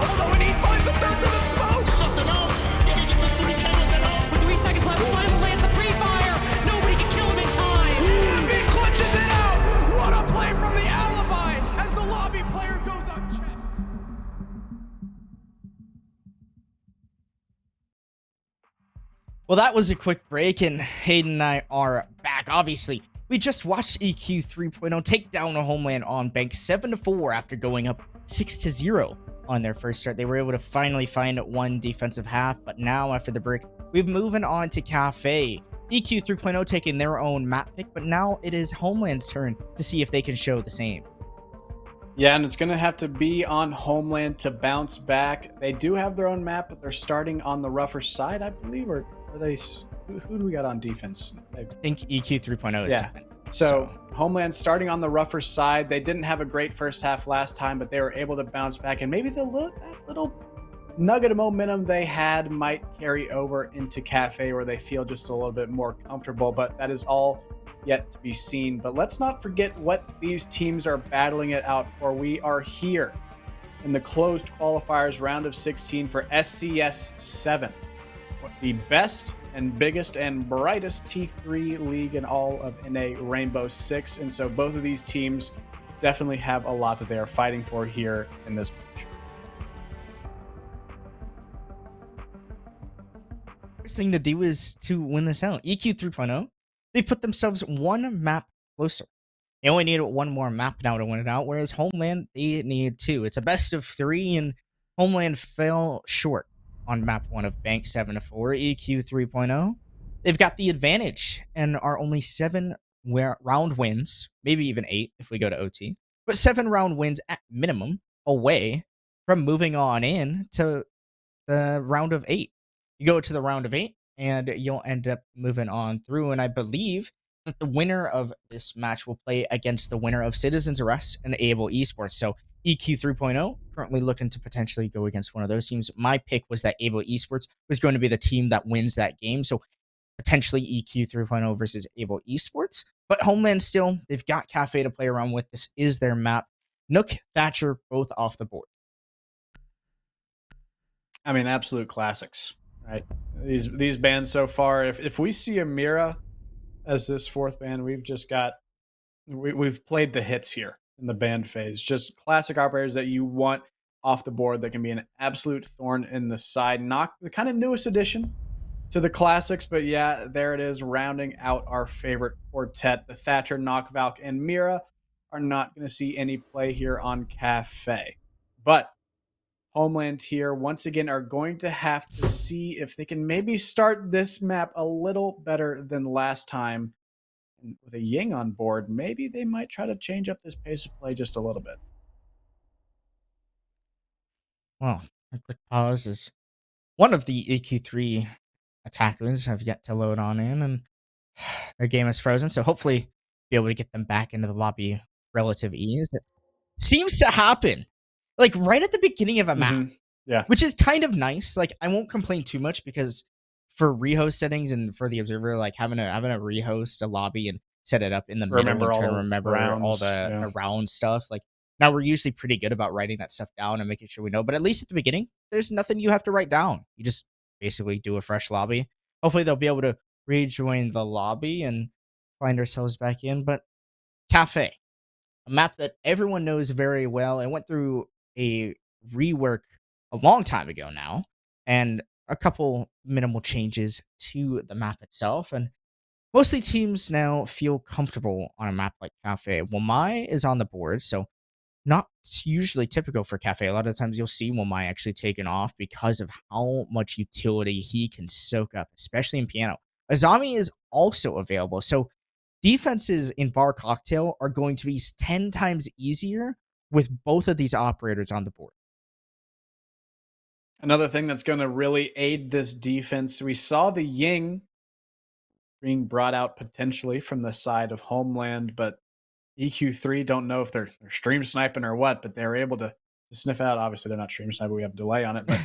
Although, and he finds the third through the smoke. It's just an out. Yeah, he gets a 3K with an out. With 3 seconds left, Final lands the pre-fire. Nobody can kill him in time. And he clutches it out. What a play from the Alibi as the lobby player goes unchecked. Well, that was a quick break, and Hayden and I are back. Obviously, we just watched EQ 3.0 take down a Homeland on bank 7-4 after going up 6-0 on their first start. They were able to finally find one defensive half, but now after the break, we've moving on to Cafe. EQ 3.0 taking their own map pick, but now it is Homeland's turn to see if they can show the same. Yeah, and it's going to have to be on Homeland to bounce back. They do have their own map, but they're starting on the rougher side, I believe, or are they? Who do we got on defense? I think EQ 3.0 is different. So Homeland starting on the rougher side. They didn't have a great first half last time, but they were able to bounce back, and maybe that little nugget of momentum they had might carry over into Cafe, where they feel just a little bit more comfortable. But that is all yet to be seen. But let's not forget what these teams are battling it out for. We are here in the closed qualifiers round of 16 for SCS7, the best and biggest and brightest T3 league in all of NA Rainbow Six. And so both of these teams definitely have a lot that they are fighting for here in this match. First thing to do is to win this out. EQ 3.0, they put themselves one map closer. They only need one more map now to win it out, whereas Homeland, they need two. It's a best of 3, and Homeland fell short on map 1 of bank 7-4. EQ 3.0, they've got the advantage and are only 7 round wins, maybe even 8 if we go to OT, but 7 round wins at minimum away from moving on in to the round of 8. You go to the round of 8 and you'll end up moving on through, and I believe that the winner of this match will play against the winner of Citizens Arrest and Able Esports. So EQ 3.0 currently looking to potentially go against one of those teams. My pick was that Able Esports was going to be the team that wins that game. So potentially EQ 3.0 versus Able Esports. But Homeland still, they've got Cafe to play around with. This is their map. Nook, Thatcher, both off the board. I mean, absolute classics, right? These bands so far. If we see Amira as this fourth band, we've just got we've played the hits here in the band phase. Just classic operators that you want off the board that can be an absolute thorn in the side. Not the kind of newest addition to the classics, but yeah, there it is, rounding out our favorite quartet. The Thatcher, Knock, Valk, and Mira are not going to see any play here on Cafe. But Homeland here, once again, are going to have to see if they can maybe start this map a little better than last time. And with a Ying on board, maybe they might try to change up this pace of play just a little bit. Well, a quick pause is one of the EQ3 attackers have yet to load on in, and their game is frozen. So hopefully be able to get them back into the lobby relative ease. It seems to happen like right at the beginning of a map, Yeah, which is kind of nice. Like I won't complain too much because for rehost settings and for the observer, like having a rehost a lobby and set it up in the middle and trying to remember rounds, all the round stuff. Like now we're usually pretty good about writing that stuff down and making sure we know. But at least at the beginning, there's nothing you have to write down. You just basically do a fresh lobby. Hopefully they'll be able to rejoin the lobby and find ourselves back in. But Cafe, a map that everyone knows very well and went through a rework a long time ago now, and a couple minimal changes to the map itself. And mostly teams now feel comfortable on a map like Cafe. Wamai is on the board, so not usually typical for Cafe. A lot of times you'll see Wamai actually taken off because of how much utility he can soak up, especially in piano. Azami is also available, so defenses in Bar Cocktail are going to be 10 times easier with both of these operators on the board. Another thing that's going to really aid this defense, we saw the Ying being brought out potentially from the side of Homeland, but EQ3 don't know if they're stream sniping or what, but they were able to sniff it out. Obviously, they're not stream sniping. We have a delay on it, but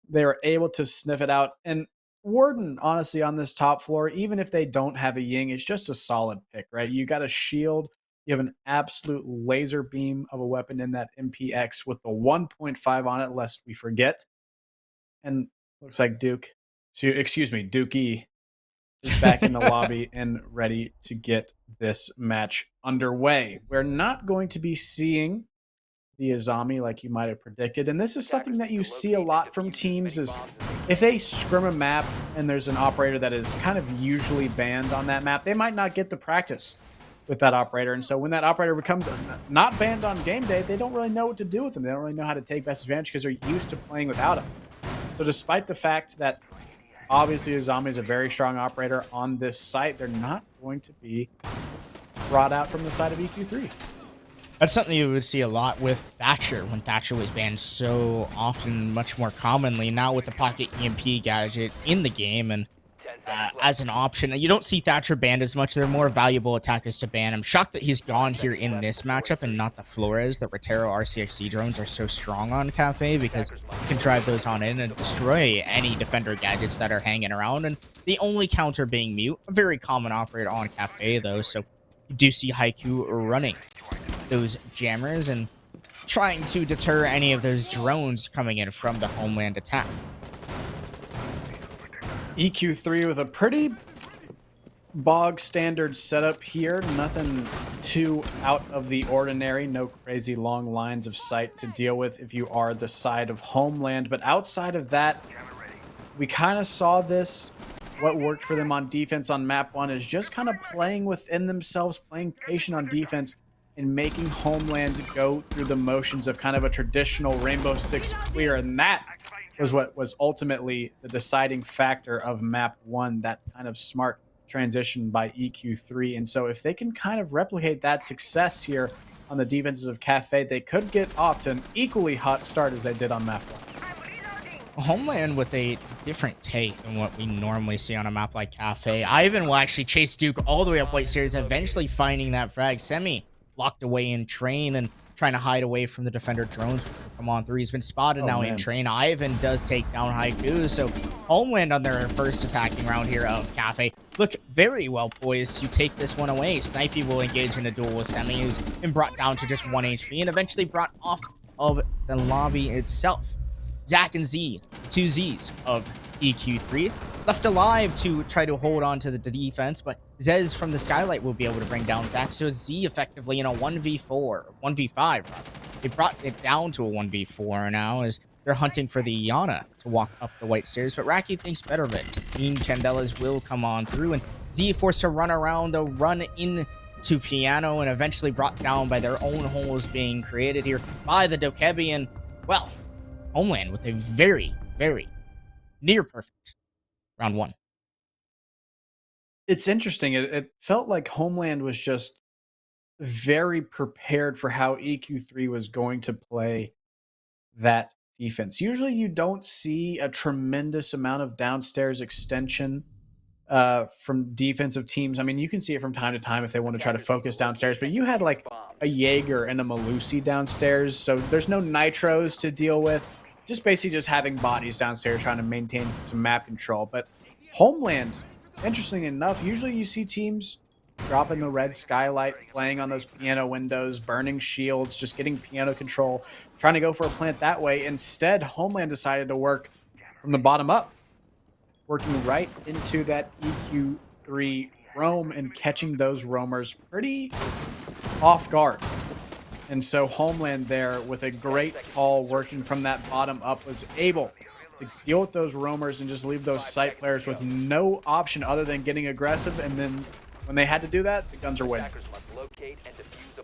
they were able to sniff it out. And Warden, honestly, on this top floor, even if they don't have a Ying, it's just a solid pick, right? You got a shield You have an absolute laser beam of a weapon in that MPX with the 1.5 on it, lest we forget. And looks like Dookie is back in the lobby and ready to get this match underway. We're not going to be seeing the Azami like you might have predicted. And this is something that you see a lot from teams is if they scrim a map and there's an operator that is kind of usually banned on that map, they might not get the practice with that operator. And so when that operator becomes not banned on game day, they don't really know what to do with them. They don't really know how to take best advantage because they're used to playing without him. So despite the fact that obviously Azami is a very strong operator on this site, they're not going to be brought out from the side of EQ3. That's something you would see a lot with Thatcher when Thatcher was banned so often, much more commonly. Now with the Pocket EMP gadget in the game and as an option, you don't see Thatcher banned as much. They're more valuable attackers to ban. I'm shocked that he's gone here in this matchup and not the Flores. The Rotero RCXD drones are so strong on Cafe because you can drive those on in and destroy any defender gadgets that are hanging around. And the only counter being Mute, a very common operator on Cafe though. So you do see Haiku running those jammers and trying to deter any of those drones coming in from the Homeland attack. EQ3 with a pretty bog standard setup here. Nothing too out of the ordinary. No crazy long lines of sight to deal with if you are the side of Homeland. But outside of that, we kind of saw this. What worked for them on defense on map 1 is just kind of playing within themselves, playing patient on defense, and making Homeland go through the motions of kind of a traditional Rainbow Six clear. And that was what was ultimately the deciding factor of map 1, that kind of smart transition by EQ3. And so if they can kind of replicate that success here on the defenses of Cafe, they could get off to an equally hot start as they did on map 1. Homeland with a different take than what we normally see on a map like Cafe. Ivan will actually chase Duke all the way up White Stairs, eventually finding that frag. Semi locked away in train and trying to hide away from the defender drones. Come on through. He's been spotted now in train. Ivan does take down Haiku. So Homeland on their first attacking round here of Cafe look very well poised to take this one away. Snipey will engage in a duel with Semi, who's been brought down to just 1 HP and eventually brought off of the lobby itself. Zach and Z, 2 Zs of EQ3, left alive to try to hold on to the defense, but Zez from the Skylight will be able to bring down Zach. So it's Z effectively in a 1v5 rather. They brought it down to a 1v4 now as they're hunting for the Yana to walk up the White Stairs, but Raki thinks better of it. Mean Candelas will come on through, and Z forced to run around the run into Piano and eventually brought down by their own holes being created here by the Dokebi. And, well, Homeland with a very, very near perfect round 1. It's interesting. It felt like Homeland was just very prepared for how EQ3 was going to play that defense. Usually you don't see a tremendous amount of downstairs extension from defensive teams. I mean, you can see it from time to time if they want to try to focus downstairs, but you had like a Jaeger and a Malusi downstairs, so there's no nitros to deal with. Just basically just having bodies downstairs trying to maintain some map control. But Homeland, interesting enough, usually you see teams dropping the red Skylight, playing on those piano windows, burning shields, just getting piano control, trying to go for a plant that way. Instead, Homeland decided to work from the bottom up, working right into that EQ3 roam and catching those roamers pretty off guard. And so Homeland there, with a great call working from that bottom up, was able to deal with those roamers and just leave those site players with no option other than getting aggressive. And then when they had to do that, the guns are winning.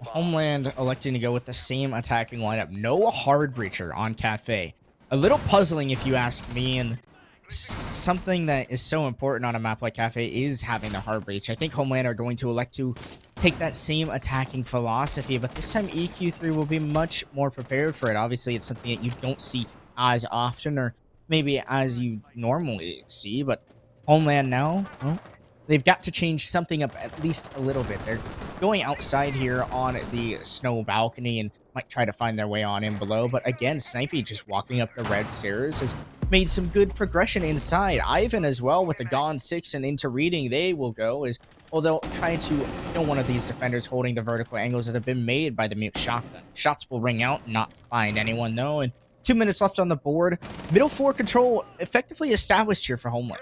Homeland electing to go with the same attacking lineup. No hard breacher on Cafe. A little puzzling if you ask me, and something that is so important on a map like Cafe is having the hard breach. I think Homeland are going to elect to take that same attacking philosophy, but this time EQ3 will be much more prepared for it. Obviously, it's something that you don't see as often, or maybe as you normally see, but Homeland now, well, they've got to change something up at least a little bit. They're going outside here on the snow balcony and might try to find their way on in below, but again, Snipey just walking up the red stairs has made some good progression inside. Ivan as well with the Gone 6 and into reading they will go as well they'll try to kill one of these defenders holding the vertical angles that have been made by the mute shotgun. Shots will ring out, not find anyone though, and 2 minutes left on the board. Middle floor control effectively established here for Homeland.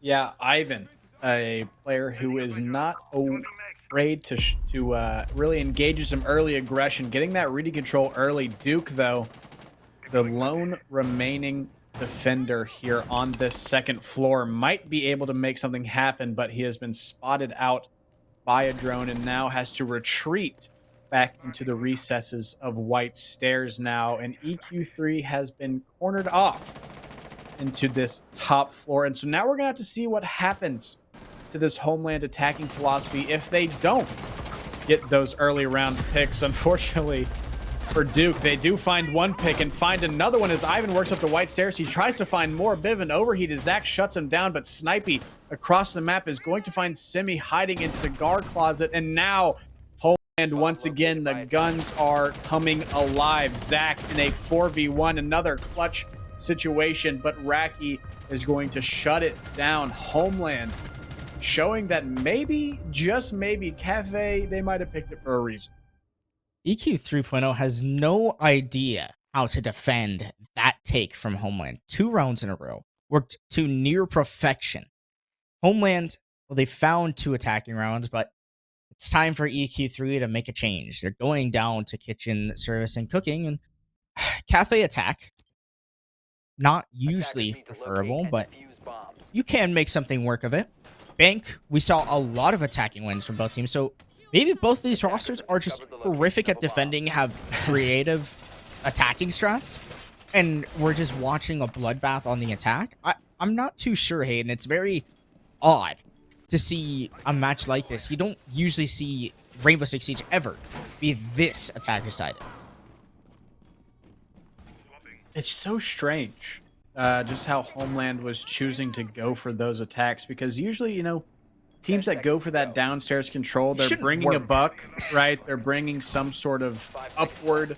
Yeah, Ivan, a player who is not afraid to really engage in some early aggression, getting that reading control early. Duke, though, the lone remaining defender here on this second floor, might be able to make something happen, but he has been spotted out by a drone and now has to retreat back into the recesses of White Stairs now, and EQ3 has been cornered off into this top floor. And so now we're gonna have to see what happens to this Homeland attacking philosophy if they don't get those early round picks. Unfortunately for Duke, they do find one pick and find another one as Ivan works up the White Stairs. He tries to find more. Bit of an overheat as Zach shuts him down, but Snipey across the map is going to find Simi hiding in Cigar Closet, and now and once again, the guns are coming alive. Zach in a 4v1, another clutch situation, but Raki is going to shut it down. Homeland showing that maybe, just maybe, Cafe, they might have picked it for a reason. EQ 3.0 has no idea how to defend that take from Homeland. 2 rounds in a row. Worked to near perfection. Homeland, well, they found 2 attacking rounds, but it's time for EQ3 to make a change. They're going down to kitchen service and cooking, and cafe attack, not usually preferable, but you can make something work of it. Bank, we saw a lot of attacking wins from both teams, so maybe both of these rosters are just horrific at defending, have creative attacking strats, and we're just watching a bloodbath on the attack. I'm not too sure, Hayden. It's very odd to see a match like this. You don't usually see Rainbow Six Siege ever be this attacker-sided. It's so strange, just how Homeland was choosing to go for those attacks, because usually, you know, teams that go for that downstairs control, they're bringing a buck, right? They're bringing some sort of upward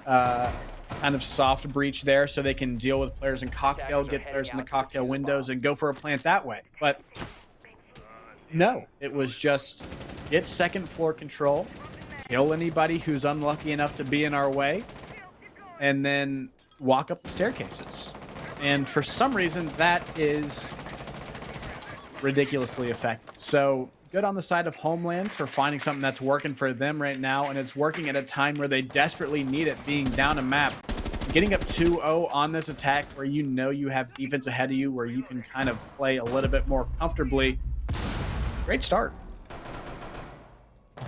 kind of soft breach there so they can deal with players in cocktail, get players in the cocktail windows, and go for a plant that way. But no, it was just get second floor control, kill anybody who's unlucky enough to be in our way, and then walk up the staircases. And for some reason, that is ridiculously effective. So good on the side of Homeland for finding something that's working for them right now, and it's working at a time where they desperately need it, being down a map. Getting up 2-0 on this attack where you know you have defense ahead of you, where you can kind of play a little bit more comfortably. Great start.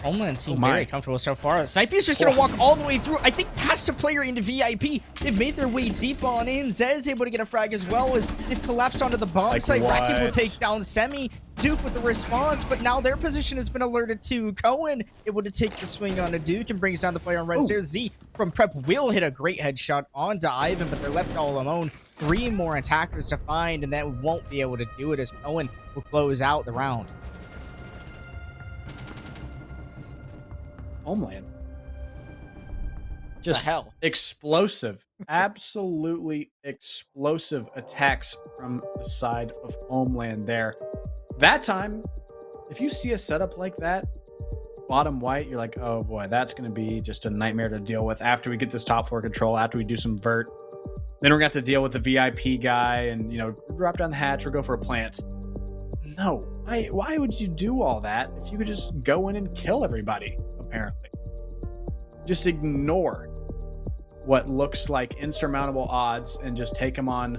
Homeland seemed very comfortable so far. Snipey's just going to walk all the way through, I think, past a player into VIP. They've made their way deep on in. Zed is able to get a frag as well as they've collapsed onto the bomb site. Racket will take down Semi. Duke with the response, but now their position has been alerted to. Cohen able to take the swing on a Duke and brings down the player on red stairs. Z from Prep will hit a great headshot onto Ivan, but they're left all alone. 3 more attackers to find, and that won't be able to do it as Cohen will close out the round. Homeland. Just explosive, absolutely explosive attacks from the side of Homeland there. That time, if you see a setup like that, bottom white, you're like, oh boy, that's going to be just a nightmare to deal with after we get this top floor control, after we do some vert. Then we're going to have to deal with the VIP guy and, you know, drop down the hatch or go for a plant. No, why would you do all that if you could just go in and kill everybody, apparently? Just ignore what looks like insurmountable odds and just take them on,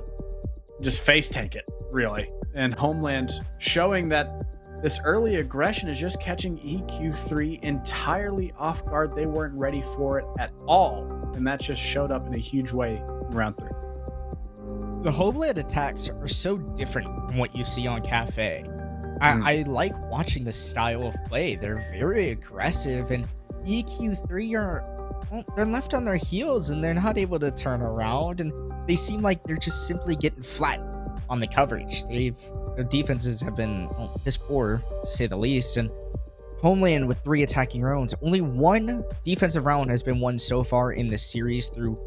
just face tank it, really. And Homeland showing that this early aggression is just catching EQ3 entirely off guard. They weren't ready for it at all, and that just showed up in a huge way in round 3. The Homeland attacks are so different from what you see on Cafe. I like watching the style of play. They're very aggressive, and EQ3 they're left on their heels and they're not able to turn around, and they seem like they're just simply getting flat on the coverage. Their defenses have been piss poor, to say the least, and Homeland with 3 attacking rounds. Only 1 defensive round has been won so far in this series through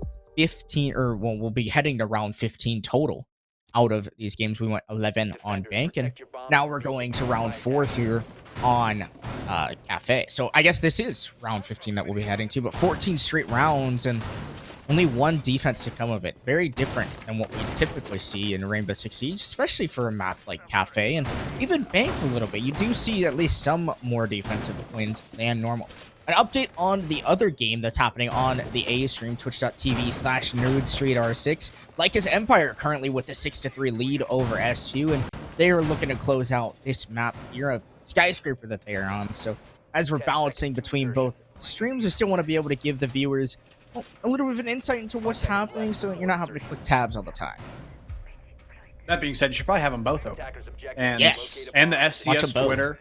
15, or well, we'll be heading to round 15 total out of these games. We went 11 on Bank, and now we're going to round 4 here on Cafe. So I guess this is round 15 that we'll be heading to, but 14 straight rounds and only one defense to come of it. Very different than what we typically see in Rainbow Six Siege, especially for a map like Cafe and even Bank a little bit. You do see at least some more defensive wins than normal. An update on the other game that's happening on the A stream, twitch.tv/nerdstreetr6. Lycus Empire currently with a 6-3 lead over S2, and they are looking to close out this map here of Skyscraper that they are on. So as we're balancing between both streams, I still want to be able to give the viewers a little bit of an insight into what's happening so you're not having to click tabs all the time. That being said, you should probably have them both open. And, Yes. and the Watch 'em SCS both. Twitter.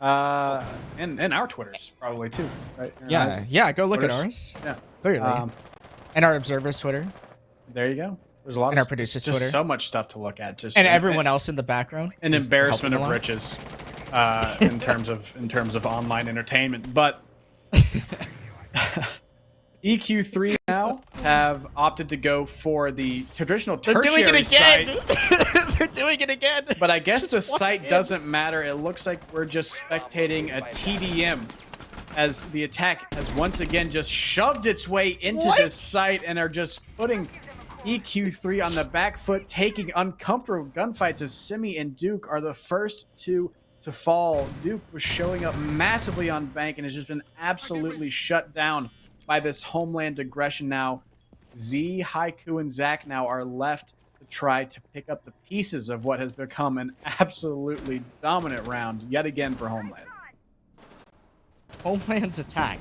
And our Twitters probably too, right? And ours. Yeah, go look at Twitters. ours. Yeah. Clearly. And our observers Twitter. There you go. There's a lot And of our producers' just Twitter. so much stuff to look at. Just And everyone else in the background. an is embarrassment helping of a lot. riches in terms of online entertainment. But EQ3 now have opted to go for the traditional They're doing tertiary it again. site. They're doing it again. But I guess the Just site walk in. doesn't matter. It looks like we're just spectating a TDM as the attack has once again just shoved its way into What? this site and are just putting EQ3 on the back foot, taking uncomfortable gunfights as Simi and Duke are the first two to fall. Duke was showing up massively on Bank and has just been absolutely shut down by this Homeland aggression now. Z, Haiku, and Zach now are left to try to pick up the pieces of what has become an absolutely dominant round yet again for Homeland. Homeland's attack.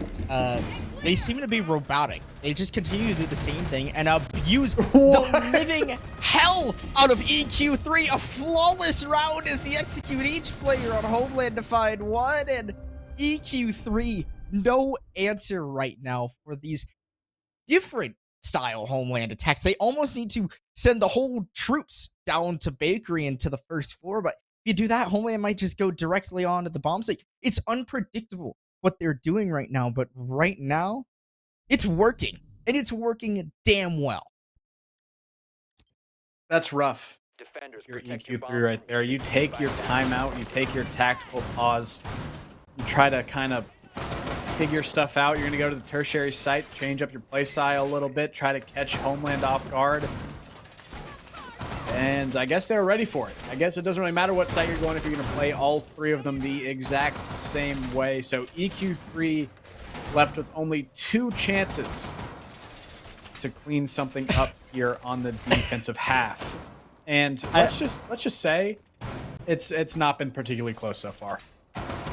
They seem to be robotic. They just continue to do the same thing and abuse the living hell out of EQ3. A flawless round as they execute each player on Homeland to find one, and EQ3, no answer right now for these different style Homeland attacks. They almost need to send the whole troops down to Bakery and to the first floor, but if you do that, Homeland might just go directly onto the bomb site. It's unpredictable what they're doing right now, but right now, it's working, and it's working damn well. That's rough. Your EQ3 right there. You take your timeout, you take your tactical pause, you try to kind of figure stuff out. You're going to go to the tertiary site, change up your play style a little bit, try to catch Homeland off guard. And I guess they're ready for it. I guess it doesn't really matter what site you're going if you're going to play all three of them the exact same way. So EQ3 left with only 2 chances to clean something up here on the defensive half. And let's just say it's not been particularly close so far.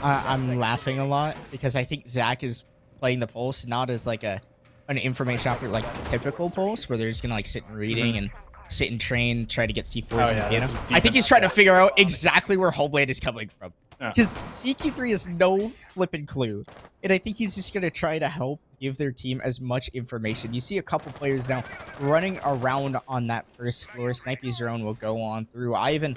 I'm laughing a lot because I think Zach is playing the pulse not as like an information operator, like typical pulse where they're just gonna like sit and reading and sit and train, try to get C4s Oh, and yeah, piano. this is I think he's defensive trying to ball. figure out exactly where Homeland is coming from. Yeah. Because EQ3 has no flipping clue. And I think he's just going to try to help give their team as much information. You see a couple players now running around on that first floor. Snipey's drone will go on through. Ivan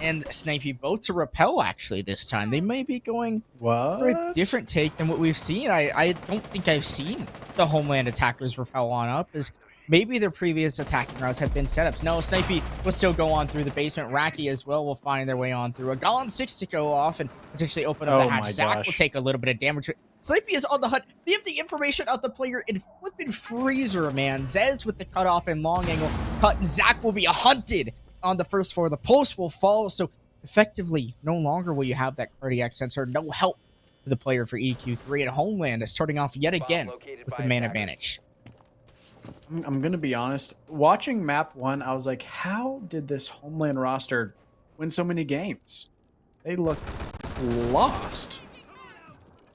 and Snipey both to repel actually this time. They may be going for a What? different take than what we've seen. I don't think I've seen the Homeland attackers repel on up, as maybe their previous attacking routes have been setups. No, Snipey will still go on through the basement. Racky as well will find their way on through. A Gallon 6 to go off and potentially open up Oh the hatch. my Zach gosh. will take a little bit of damage. Snipey is on the hunt. They have the information of the player in flipping freezer, man. Zeds with the cutoff and long angle cut, and Zach will be hunted on the first floor. The post will fall, so effectively, no longer will you have that cardiac sensor. No help for the player for EQ3, and Homeland is starting off yet again with the man advantage. I'm gonna be honest. Watching map 1, I was like, how did this Homeland roster win so many games? They looked lost.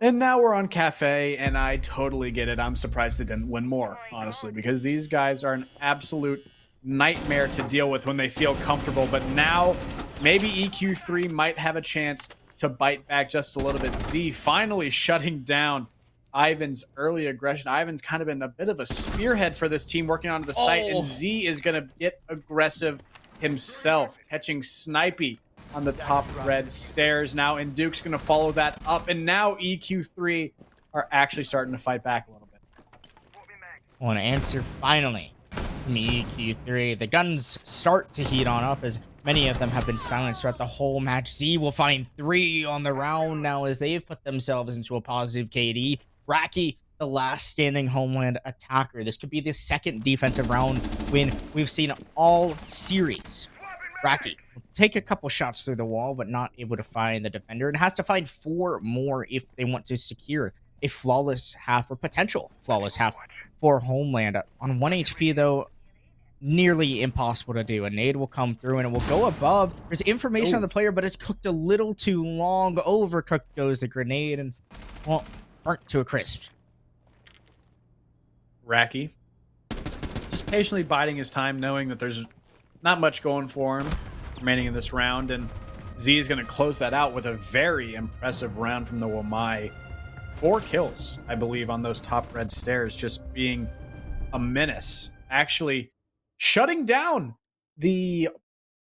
And now we're on Cafe, and I totally get it. I'm surprised they didn't win more, honestly, because these guys are an absolute nightmare to deal with when they feel comfortable. But now, maybe EQ3 might have a chance to bite back just a little bit. Z finally shutting down Ivan's early aggression. Ivan's kind of been a bit of a spearhead for this team working onto the site, and Z is going to get aggressive himself, catching Snipey on the top red stairs now, and Duke's going to follow that up, and now EQ3 are actually starting to fight back a little bit. Well, an answer finally from EQ3. The guns start to heat on up as many of them have been silenced throughout the whole match. Z will find 3 on the round now as they've put themselves into a positive KD. Raki, the last standing Homeland attacker. This could be the second defensive round win we've seen all series. Raki will take a couple shots through the wall, but not able to find the defender, and has to find 4 more if they want to secure a flawless half or potential flawless half for Homeland. On 1 HP, though, nearly impossible to do. A nade will come through, and it will go above. There's information on the player, but it's cooked a little too long. Overcooked goes the grenade, and, well, burnt to a crisp. Raki just patiently biding his time, knowing that there's not much going for him remaining in this round, and Z is going to close that out with a very impressive round from the Wamai. 4 kills, I believe, on those top red stairs, just being a menace. Actually shutting down the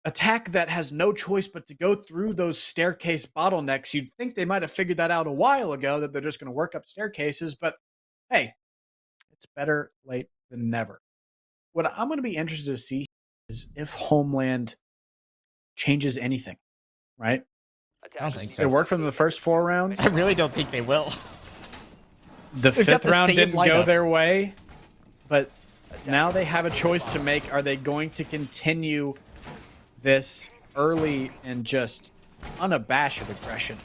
attack that has no choice but to go through those staircase bottlenecks. You'd think they might have figured that out a while ago, that they're just going to work up staircases, but hey, it's better late than never. What I'm going to be interested to see is if Homeland changes anything, right? I don't think so. It worked from the first 4 rounds. I really don't think they will. The They've got 5th the round same didn't go lineup. their way, but now they have a choice to make. Are they going to continue this early and just unabashed aggression?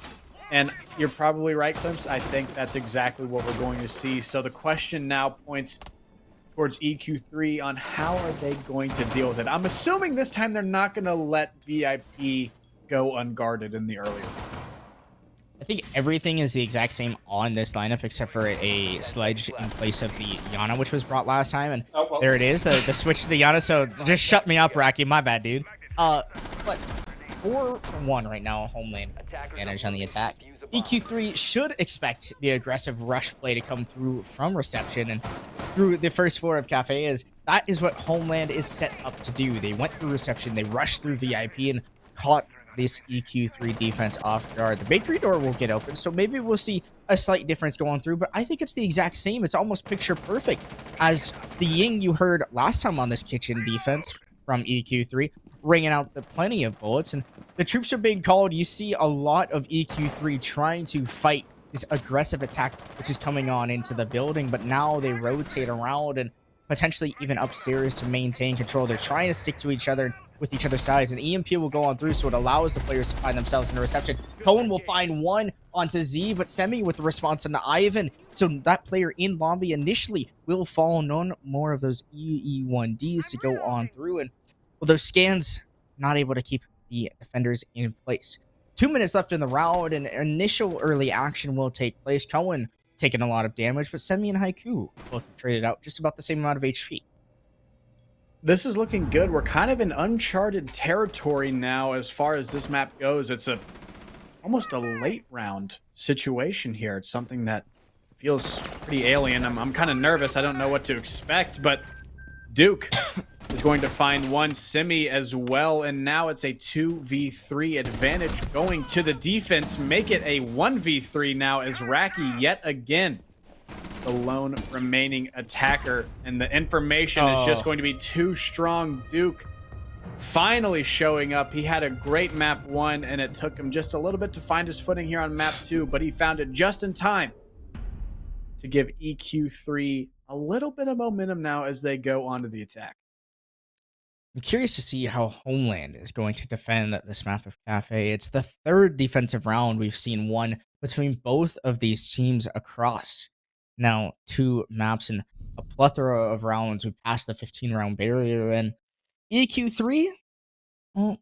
And you're probably right, Clemps. I think that's exactly what we're going to see. So the question now points towards EQ3 on how are they going to deal with it. I'm assuming this time they're not going to let VIP go unguarded in the earlier. I think everything is the exact same on this lineup except for a sledge in place of the Yana, which was brought last time. And there it is, the switch to the Yana. So just shut me up, Raki. My bad, dude. But 4-1 right now, Homeland advantage on the attack. EQ3 should expect the aggressive rush play to come through from reception and through the first floor of Cafe, as that is what Homeland is set up to do. They went through reception, they rushed through VIP and caught this EQ3 defense off guard. The bakery door will get open, so maybe we'll see a slight difference going through, but I think it's the exact same. It's almost picture perfect as the Ying you heard last time on this kitchen defense from EQ3, ringing out the plenty of bullets, and the troops are being called. You see a lot of EQ3 trying to fight this aggressive attack which is coming on into the building, but now they rotate around and potentially even upstairs to maintain control. They're trying to stick to each other with each other's sides, and EMP will go on through, so it allows the players to find themselves in a reception. Cohen will find 1 onto Z, but Semi with the response on Ivan, so that player in lobby initially will fall. None more of those EE1Ds to go on through, and well, those scans not able to keep the defenders in place. 2 minutes left in the round, and initial early action will take place. Cohen taking a lot of damage, but Semi and Haiku both have traded out just about the same amount of HP. This is looking good. We're kind of in uncharted territory now as far as this map goes. It's almost a late round situation here. It's something that feels pretty alien. I'm kind of nervous. I don't know what to expect, but Duke is going to find 1 Simi as well, and now it's a 2v3 advantage going to the defense. Make it a 1v3 now as Raki yet again the lone remaining attacker, and the information is just going to be too strong. Duke finally showing up. He had a great map 1, and it took him just a little bit to find his footing here on map 2, but he found it just in time to give EQ3 a little bit of momentum now as they go onto the attack. I'm curious to see how Homeland is going to defend this map of Cafe. It's the 3rd defensive round we've seen won between both of these teams across now 2 maps and a plethora of rounds. We passed the 15-round barrier, and EQ3, well,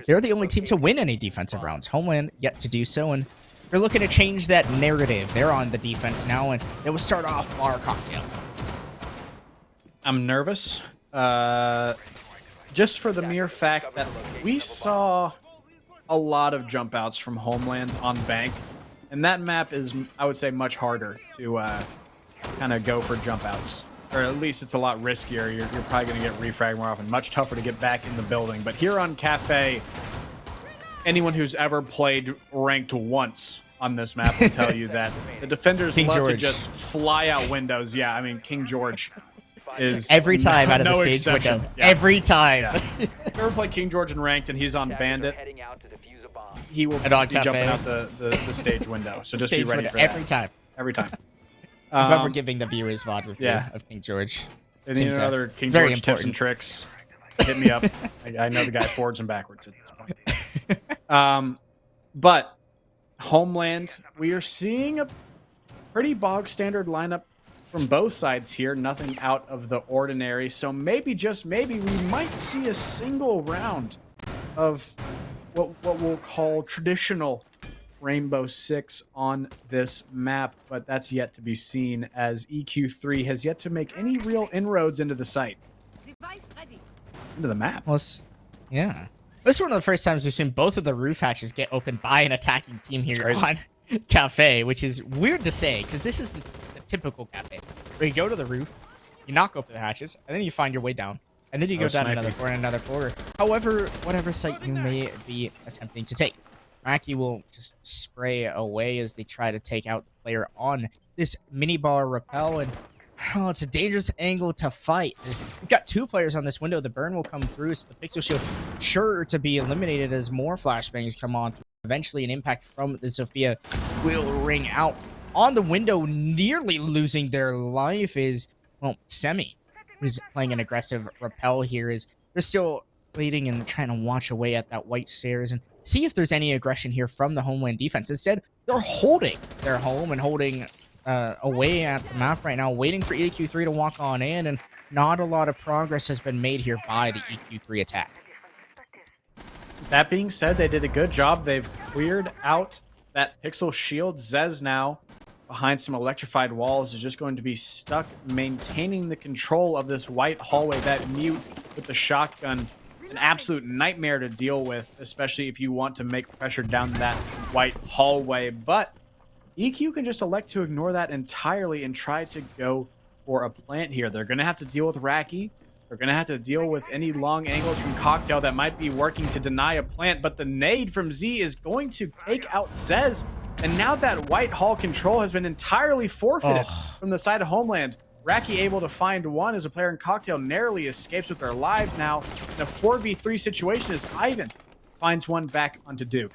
they're the only team to win any defensive rounds. Homeland yet to do so, and they're looking to change that narrative. They're on the defense now, and it will start off bar cocktail. I'm nervous. Just for the mere fact that we saw a lot of jump outs from Homeland on Bank, and that map is, I would say, much harder to kind of go for jump outs, or at least it's a lot riskier. You're probably going to get refrag more often, much tougher to get back in the building. But here on Cafe, anyone who's ever played ranked once on this map will tell you that the defenders King love to George. just fly out windows. Yeah, I mean, King George is Every time out of the no stage exception. window. Yeah. Every time. Yeah. If you ever play King George in ranked and he's on Bandit, he will A dog be jumping cafe. out the stage window. So just Stage be ready window for that. every time. Every time. I'm glad we're giving the viewers VOD review yeah. of King George. Any Seems, other King very George tips and important. tricks? Hit me up. I know the guy forwards and backwards at this point. But Homeland, we are seeing a pretty bog standard lineup from both sides here. Nothing out of the ordinary. So maybe, just maybe, we might see a single round of what we'll call traditional Rainbow Six on this map, but that's yet to be seen, as EQ3 has yet to make any real inroads into the site. Into the map. Well, yeah. This is one of the first times we've seen both of the roof hatches get opened by an attacking team here crazy. on Cafe, which is weird to say, because this is the typical Cafe, where you go to the roof, you knock open the hatches, and then you find your way down, and then you go down sniping. another floor and another floor. However, whatever site you may be attempting to take. Maki will just spray away as they try to take out the player on this mini bar rappel, and oh, it's a dangerous angle to fight. We've got two players on this window. The burn will come through, so the pixel shield sure to be eliminated as more flashbangs come on. Eventually, an impact from the Sophia will ring out. On the window, nearly losing their life is, well, Semi, who's playing an aggressive rappel here. Is they're still waiting and trying to watch away at that white stairs and see if there's any aggression here from the Homeland defense. Instead, they're holding their home and holding away at the map right now, waiting for EQ3 to walk on in, and not a lot of progress has been made here by the EQ3 attack. That being said, they did a good job. They've cleared out that pixel shield. Zez now, behind some electrified walls, is just going to be stuck maintaining the control of this white hallway. That mute with the shotgun, an absolute nightmare to deal with, especially if you want to make pressure down that white hallway. But EQ can just elect to ignore that entirely and try to go for a plant here. They're going to have to deal with Raki. They're going to have to deal with any long angles from Cocktail that might be working to deny a plant. But the nade from Z is going to take out Zez. And now that white hall control has been entirely forfeited from the side of Homeland. Raki able to find one as a player in Cocktail narrowly escapes with their life now. In a 4v3 situation as Ivan finds one back onto Duke.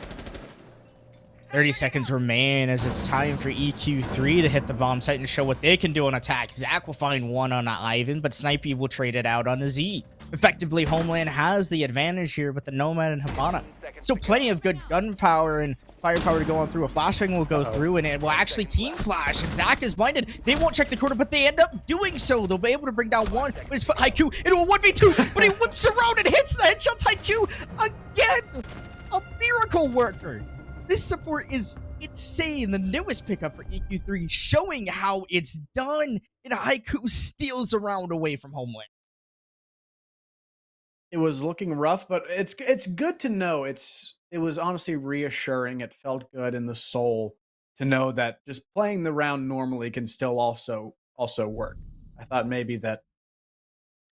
30 seconds remain as it's time for EQ3 to hit the bomb site and show what they can do on attack. Zach will find one on Ivan, but Snipey will trade it out on a Z. Effectively, Homeland has the advantage here with the Nomad and Habana. So plenty of good gunpowder and firepower to go on through. A flashbang will go through, and it will actually team flash, and Zach is blinded. They won't check the corner, but they end up doing so. They'll be able to bring down one, but it's put Haiku into a 1v2, but he whips around and hits the headshots. Haiku again, a miracle worker. This support is insane. The newest pickup for EQ3, showing how it's done, and Haiku steals a round away from Homeland. It was looking rough, but it's good to know. It was honestly reassuring. It felt good in the soul to know that just playing the round normally can still also work. I thought maybe that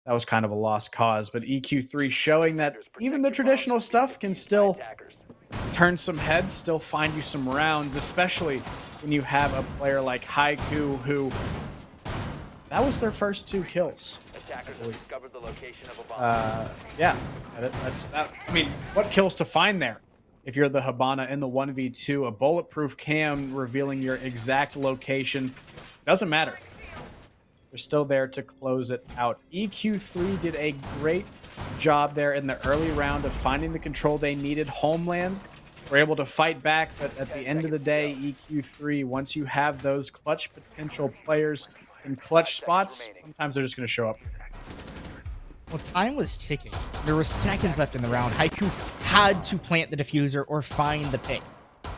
was kind of a lost cause, but EQ3 showing that even the traditional stuff can still turn some heads, still find you some rounds, especially when you have a player like Haiku, who that was their first 2 kills. Yeah, I mean, what kills to find there? If you're the Habana in the 1v2, a bulletproof cam revealing your exact location, doesn't matter. They're still there to close it out. EQ3 did a great job there in the early round of finding the control they needed. Homeland were able to fight back, but at the end of the day, EQ3, once you have those clutch potential players in clutch spots, sometimes they're just going to show up. Well, time was ticking. There were seconds left in the round. Haiku had to plant the diffuser or find the pick.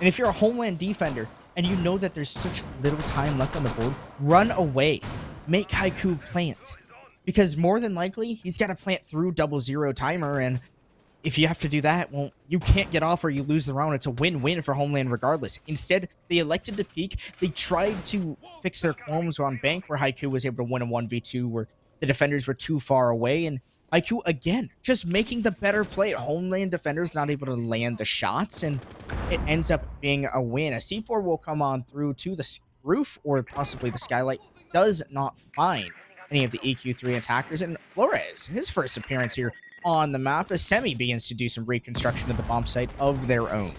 And if you're a Homeland defender and you know that there's such little time left on the board, run away. Make Haiku plant. Because more than likely, he's got to plant through 00 timer, and if you have to do that, well, you can't get off or you lose the round. It's a win-win for Homeland regardless. Instead, they elected to peek. They tried to fix their qualms on Bank, where Haiku was able to win a 1v2, where the defenders were too far away, and Haiku, again, just making the better play. Homeland defenders not able to land the shots, and it ends up being a win. A C4 will come on through to the roof or possibly the skylight. Does not find any of the EQ3 attackers. And Flores, his first appearance here on the map, as Semi begins to do some reconstruction of the bomb site of their own.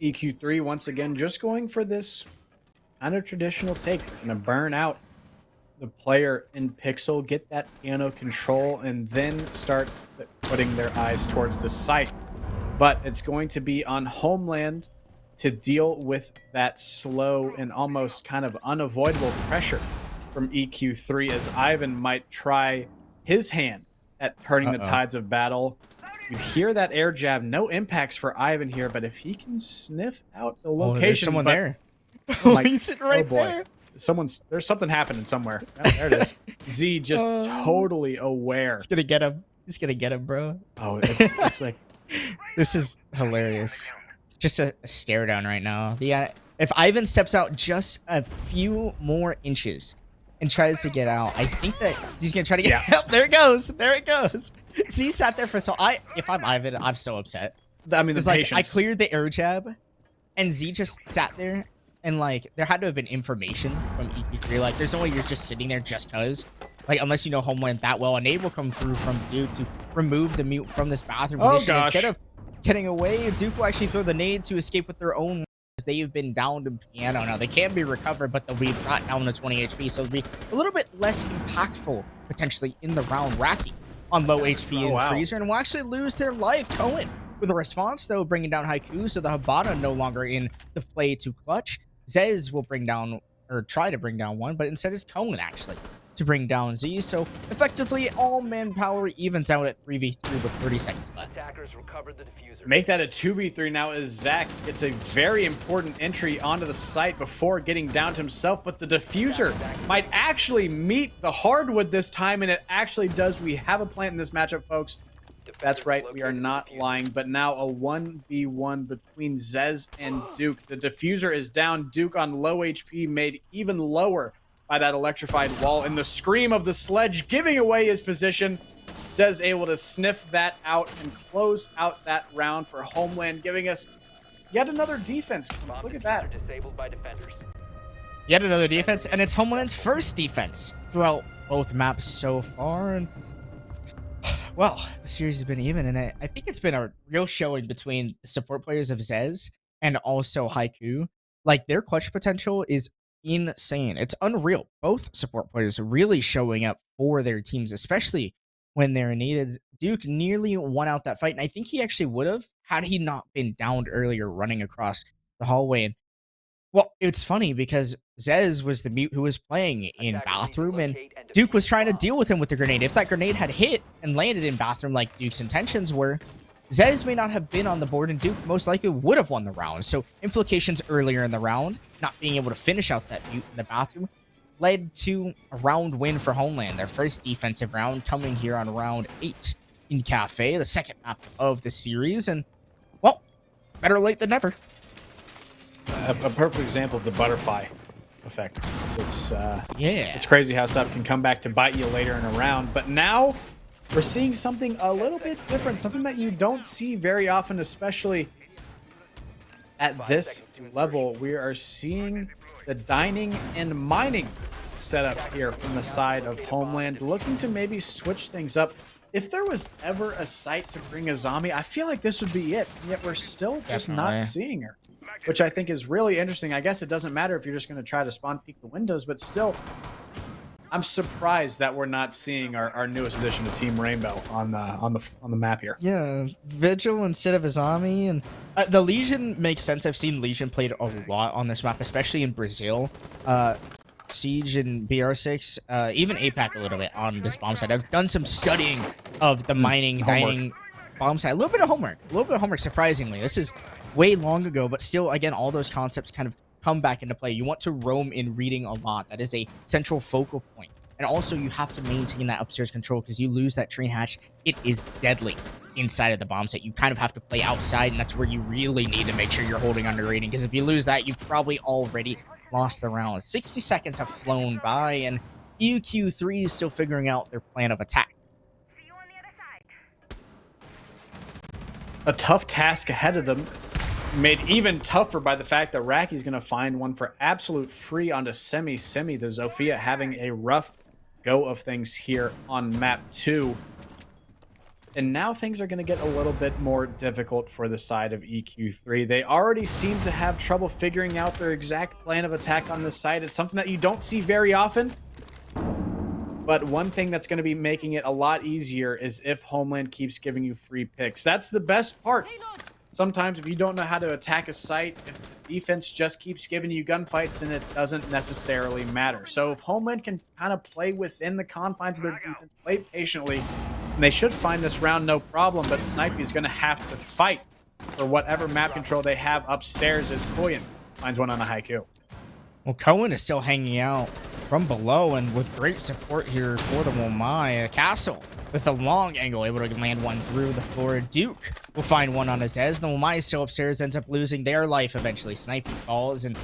EQ3 once again just going for this kind of traditional take. Gonna burn out the player in pixel, get that piano control, and then start putting their eyes towards the site. But it's going to be on Homeland to deal with that slow and almost kind of unavoidable pressure from EQ3, as Ivan might try his hand at turning the tides of battle. You hear that air jab, no impacts for Ivan here, but if he can sniff out the location, there's someone there. Oh my, He's sitting right boy. there. There's something happening somewhere. Oh, there it is. Z just totally aware. He's gonna get him. He's gonna get him, bro. Oh, it's like, This is hilarious. It's just a stare down right now. Yeah, if Ivan steps out just a few more inches and tries to get out, I think that he's gonna try to get out. There it goes. There it goes. Z sat there for if I'm Ivan, I'm so upset. I mean, the It's like patience. I cleared the air jab, and Z just sat there, and like there had to have been information from EQ3. Like, there's no way you're just sitting there just cause. Like, unless you know Homeland that well, a nade will come through from Duke to remove the mute from this bathroom position. Gosh. Instead of getting away, Duke will actually throw the nade to escape with their own. They've been downed in piano. Now they can be recovered, but they'll be brought down to 20 HP, so it'll be a little bit less impactful potentially in the round. Racky on low HP and Freezer, and will actually lose their life. Cohen with a response though, bringing down Haiku, so the Habana no longer in the play to clutch. Zez will bring down, or try to bring down one, but instead it's Cohen actually to bring down Z. So effectively all manpower evens out at 3v3 with 30 seconds left. Attackers recovered the diffuser. Make that a 2v3 now, as Zach gets a very important entry onto the site before getting down to himself, but the diffuser might actually meet the hardwood this time, and it actually does. We have a plant in this matchup, folks. That's right, we are not lying, but now a 1v1 between Zez and Duke. The diffuser is down. Duke on low HP, made even lower by that electrified wall, and the scream of the sledge giving away his position. Zez able to sniff that out and close out that round for Homeland, giving us yet another defense. Look at that. Disabled by defenders. Yet another defense, and it's Homeland's first defense throughout both maps so far. And well, the series has been even, and I think it's been a real showing between the support players of Zez and also Haiku. Like, their clutch potential is insane. It's unreal. Both support players are really showing up for their teams, especially when they're needed. Duke nearly won out that fight, and I think he actually would have had he not been downed earlier running across the hallway. And well, it's funny because Zez was the mute who was playing in bathroom, and Duke was trying to deal with him with the grenade. If that grenade had hit and landed in bathroom like Duke's intentions were, Zez may not have been on the board, and Duke most likely would have won the round. So implications earlier in the round, not being able to finish out that mute in the bathroom, led to a round win for Homeland. Their first defensive round coming here on round 8 in Cafe, the second map of the series. And, well, better late than never. A perfect example of the butterfly effect. So it's crazy how stuff can come back to bite you later in a round. But now we're seeing something a little bit different, something that you don't see very often, especially at this level. We are seeing the dining and mining setup here from the side of Homeland, looking to maybe switch things up. If there was ever a site to bring a zombie, I feel like this would be it. And yet we're still just not seeing her, which I think is really interesting. I guess it doesn't matter if you're just going to try to spawn peek the windows, but still, I'm surprised that we're not seeing our newest addition to Team Rainbow on the map here. Yeah, Vigil instead of Azami, and the Legion makes sense. I've seen Legion played a lot on this map, especially in Brazil. Siege and BR6, even APAC a little bit on this bomb site. I've done some studying of the mining, dining bomb site. A little bit of homework, surprisingly. This is way long ago, but still, again, all those concepts kind of come back into play. You want to roam in reading a lot. That is a central focal point. And also, you have to maintain that upstairs control, because you lose that train hatch, it is deadly inside of the bomb site. You kind of have to play outside, and that's where you really need to make sure you're holding under rating, because if you lose that, you've probably already lost the round. 60 seconds have flown by, and EQ3 is still figuring out their plan of attack. a tough task ahead of them, made even tougher by the fact that Racky's going to find one for absolute free onto Semi. Semi, the Zofia, having a rough go of things here on map 2. And now things are going to get a little bit more difficult for the side of EQ3. They already seem to have trouble figuring out their exact plan of attack on this side. It's something that you don't see very often. But one thing that's going to be making it a lot easier is if Homeland keeps giving you free picks. That's the best part. Sometimes if you don't know how to attack a site, if the defense just keeps giving you gunfights, then it doesn't necessarily matter. So if Homeland can kind of play within the confines of their defense, play patiently, and they should find this round no problem, but Snipey is going to have to fight for whatever map control they have upstairs as Koyan finds one on a haiku. Well, Cohen is still hanging out from below, and with great support here for the Womai. Castle with a long angle, able to land one through the floor. Duke will find one on his Zez. The Womai is still upstairs, ends up losing their life eventually. Snipey falls, and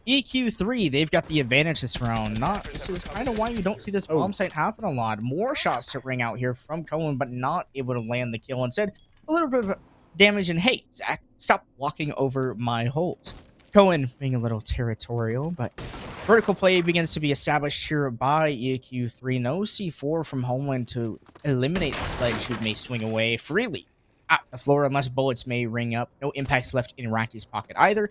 EQ3, they've got the advantage this round. This is kind of why you don't see this bomb site happen a lot. More shots to ring out here from Cohen, but not able to land the kill. Instead, a little bit of damage, and hey, Zach, stop walking over my holes. Cohen being a little territorial, but vertical play begins to be established here by EQ3. No C4 from Homeland to eliminate the sledge, who may swing away freely at the floor unless bullets may ring up. No impacts left in Racky's pocket either.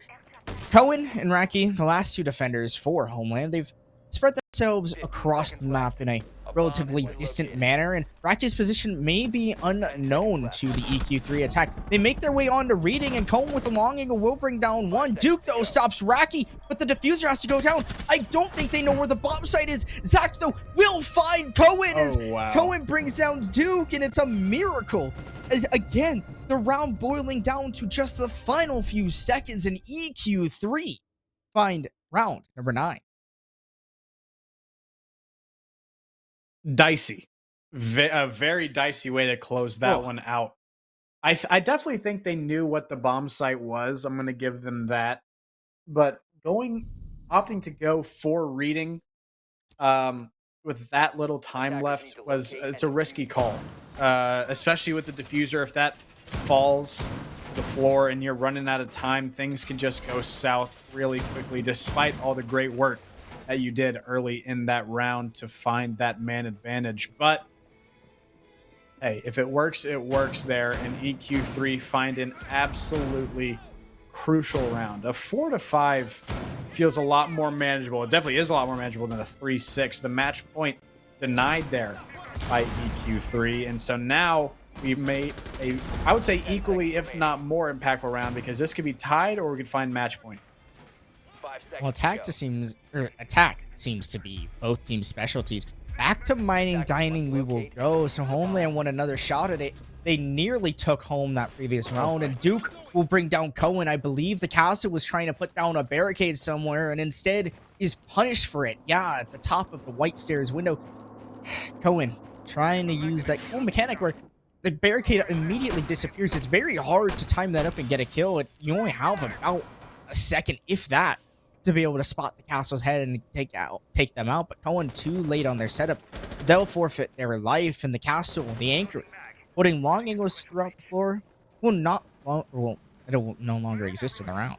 Cohen and Racky, the last two defenders for Homeland, they've spread themselves across the map in a relatively distant manner, and Racky's position may be unknown to the EQ3 attack. They make their way on to reading, and Cohen with the long angle will bring down one. Duke, though, stops Racky, but the diffuser has to go down. I don't think they know where the bomb site is. Zach, though, will find Cohen as Cohen brings down Duke, and it's a miracle. As, again, the round boiling down to just the final few seconds, and EQ3 find round number 9. Dicey. A very dicey way to close that one out. I definitely think they knew what the bomb site was. I'm going to give them that. But opting to go for reading with that little time left it's a risky call. Especially with the diffuser. If that falls to the floor and you're running out of time, things can just go south really quickly, despite all the great work that you did early in that round to find that man advantage. But hey, if it works there, and EQ3 find an absolutely crucial round. A 4-5 feels a lot more manageable. It definitely is a lot more manageable than a 3-6. The match point denied there by EQ3, and so now we made I would say equally, if not more impactful round, because this could be tied or we could find match point. Well, attack seems to be both teams' specialties. Back to mining dining we will go. So Homeland won another shot at it. They nearly took home that previous round, and Duke will bring down Cohen. I believe the castle was trying to put down a barricade somewhere, and instead is punished for it. Yeah, at the top of the white stairs window. Cohen trying to use that cool mechanic where the barricade immediately disappears. It's very hard to time that up and get a kill. You only have about a second, if that, to be able to spot the castle's head and take them out. But Cohen too late on their setup. They'll forfeit their life, and the castle, the anchor, putting long angles throughout the floor, it'll no longer exist in the round.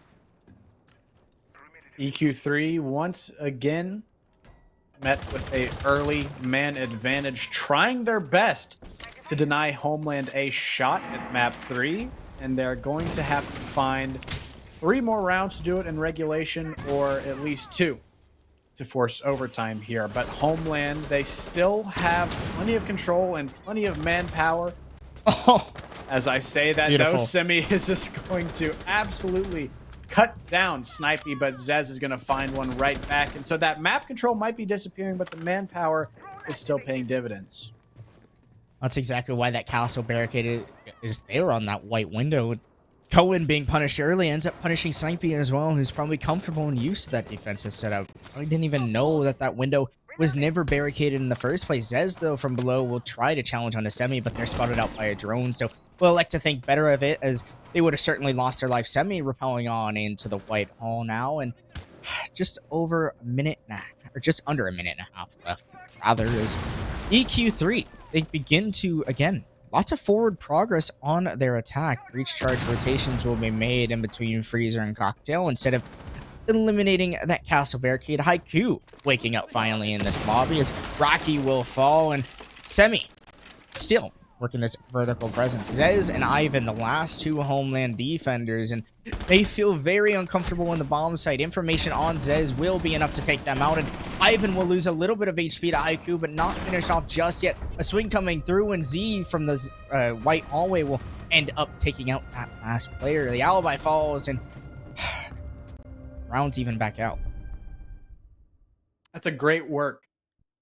EQ3 once again met with a early man advantage, trying their best to deny Homeland a shot at map 3, and they're going to have to find 3 more rounds to do it in regulation, or at least 2 to force overtime here. But Homeland, they still have plenty of control and plenty of manpower. Oh, as I say that, beautiful. though, Semi is just going to absolutely cut down Snipey, but Zez is going to find one right back. And so that map control might be disappearing, but the manpower is still paying dividends. That's exactly why that castle barricade is there on that white window. Cohen being punished early ends up punishing Snipey as well, who's probably comfortable and used to that defensive setup. I didn't even know that window was never barricaded in the first place. Zez, though, from below will try to challenge on a Semi, but they're spotted out by a drone, so we'll elect to think better of it, as they would have certainly lost their life. Semi repelling on into the white hall now, and just over a minute, or just under a minute and a half left, rather, is EQ3. They begin to, again, a lots of forward progress on their attack. Breach charge rotations will be made in between Freezer and Cocktail instead of eliminating that castle barricade. Haiku waking up finally in this lobby as Rocky will fall, and Semi still working this vertical presence. Zez and Ivan, the last two Homeland defenders, and they feel very uncomfortable in the bomb site. Information on Zez will be enough to take them out, and Ivan will lose a little bit of HP to Haiku, but not finish off just yet. A swing coming through, and Z from the white hallway will end up taking out that last player. The alibi falls, and rounds even back out. That's a great work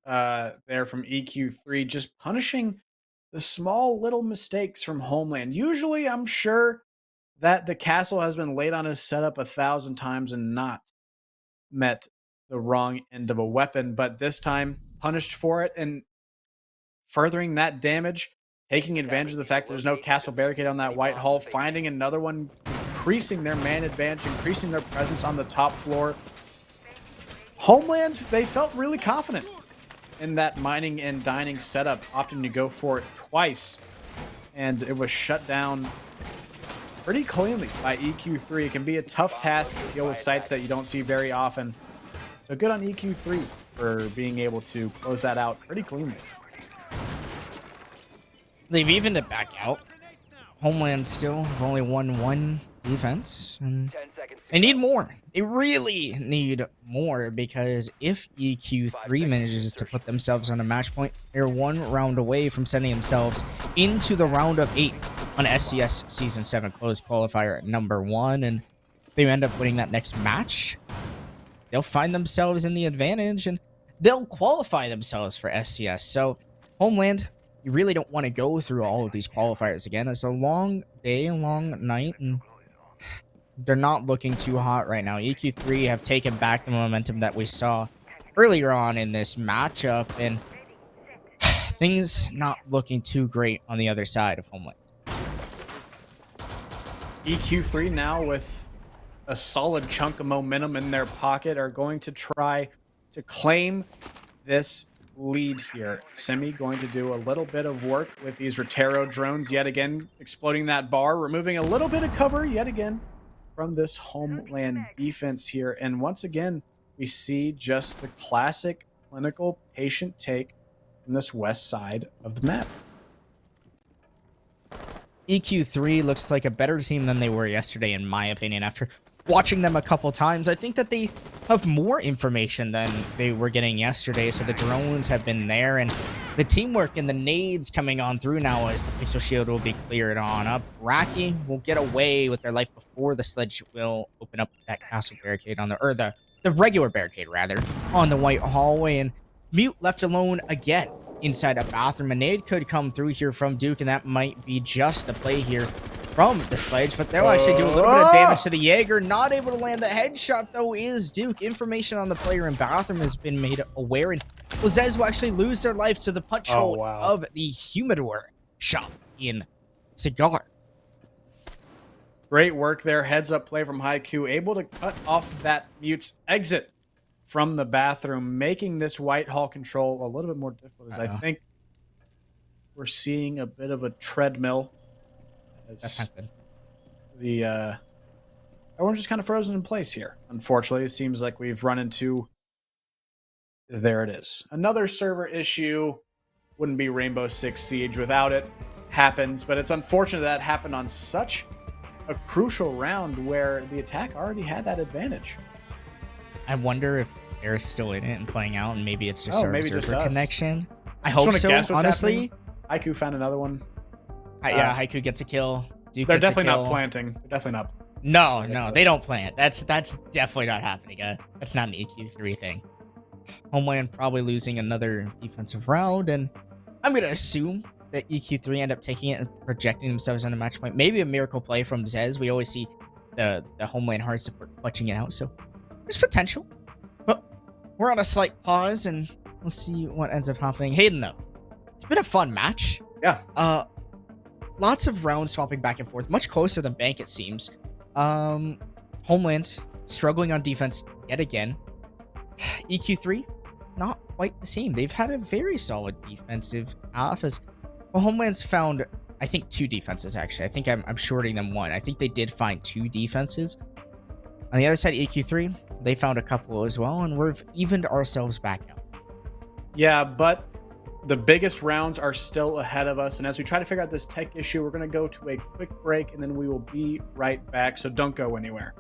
there from EQ3, just punishing the small little mistakes from Homeland. Usually, I'm sure that the castle has been laid on his setup 1,000 times and not met the wrong end of a weapon, but this time punished for it and furthering that damage, taking advantage of the fact there's no castle barricade on that white hall, finding another one, increasing their man advantage, increasing their presence on the top floor. Homeland, they felt really confident in that mining and dining setup, opting to go for it twice, and it was shut down pretty cleanly by EQ3. It can be a tough task to deal with sites that you don't see very often, so good on EQ3 for being able to close that out pretty cleanly. They've evened it back out. Homeland still have only won one defense, and they need more. They really need more, because if EQ3 manages to put themselves on a match point, they're one round away from sending themselves into the round of 8 on SCS Season 7 closed qualifier at number 1, and they end up winning that next match. They'll find themselves in the advantage, and they'll qualify themselves for SCS. So, Homeland, you really don't want to go through all of these qualifiers again. It's a long day, a long night, and they're not looking too hot right now. EQ3 have taken back the momentum that we saw earlier on in this matchup, and things not looking too great on the other side of Homeland. EQ3 now with a solid chunk of momentum in their pocket are going to try to claim this lead here. Semi going to do a little bit of work with these Rotero drones yet again, exploding that bar, removing a little bit of cover yet again from this Homeland defense here. And once again, we see just the classic clinical patient take from this west side of the map. EQ3 looks like a better team than they were yesterday, in my opinion. After watching them a couple times, I think that they have more information than they were getting yesterday. So the drones have been there, and the teamwork and the nades coming on through now as the pixel shield will be cleared on up. Raki will get away with their life before the sledge will open up that castle barricade on the regular barricade rather on the white hallway, and Mute left alone again inside a bathroom. A nade could come through here from Duke, and that might be just the play here from the sledge, but they'll actually do a little bit of damage to the Jaeger. Not able to land the headshot, though, is Duke. Information on the player in bathroom has been made aware, and Zez will actually lose their life to the punch hole of the humidor shop in Cigar. Great work there. Heads up play from Haiku, able to cut off that Mute's exit from the bathroom, making this white hall control a little bit more difficult, as I think we're seeing a bit of a treadmill. That's not good. Everyone's just kind of frozen in place here. Unfortunately, it seems like we've run into, there it is, another server issue. Wouldn't be Rainbow Six Siege without it. Happens, but it's unfortunate that happened on such a crucial round where the attack already had that advantage. I wonder if they're still in it and playing out, and maybe it's just our maybe server just us. connection. I hope so, honestly. Haiku found another one. Yeah, Haiku gets a kill. Duke They're gets a definitely kill. not planting. They're definitely not. No, they don't plant. That's definitely not happening. That's not an EQ3 thing. Homeland probably losing another defensive round, and I'm gonna assume that EQ3 end up taking it and projecting themselves on a match point. Maybe a miracle play from Zez. We always see the Homeland hard support clutching it out, so there's potential. But we're on a slight pause, and we'll see what ends up happening. Hayden, though, it's been a fun match. Yeah. Lots of rounds swapping back and forth, much closer than Bank, it seems. Homeland struggling on defense yet again. EQ3, not quite the same. They've had a very solid defensive half, as well, Homeland's found I think 2 defenses, actually. I think I'm shorting them 1. I think they did find 2 defenses. On the other side, EQ3, they found a couple as well, and we've evened ourselves back out. Yeah, but the biggest rounds are still ahead of us. And as we try to figure out this tech issue, we're going to go to a quick break, and then we will be right back. So don't go anywhere.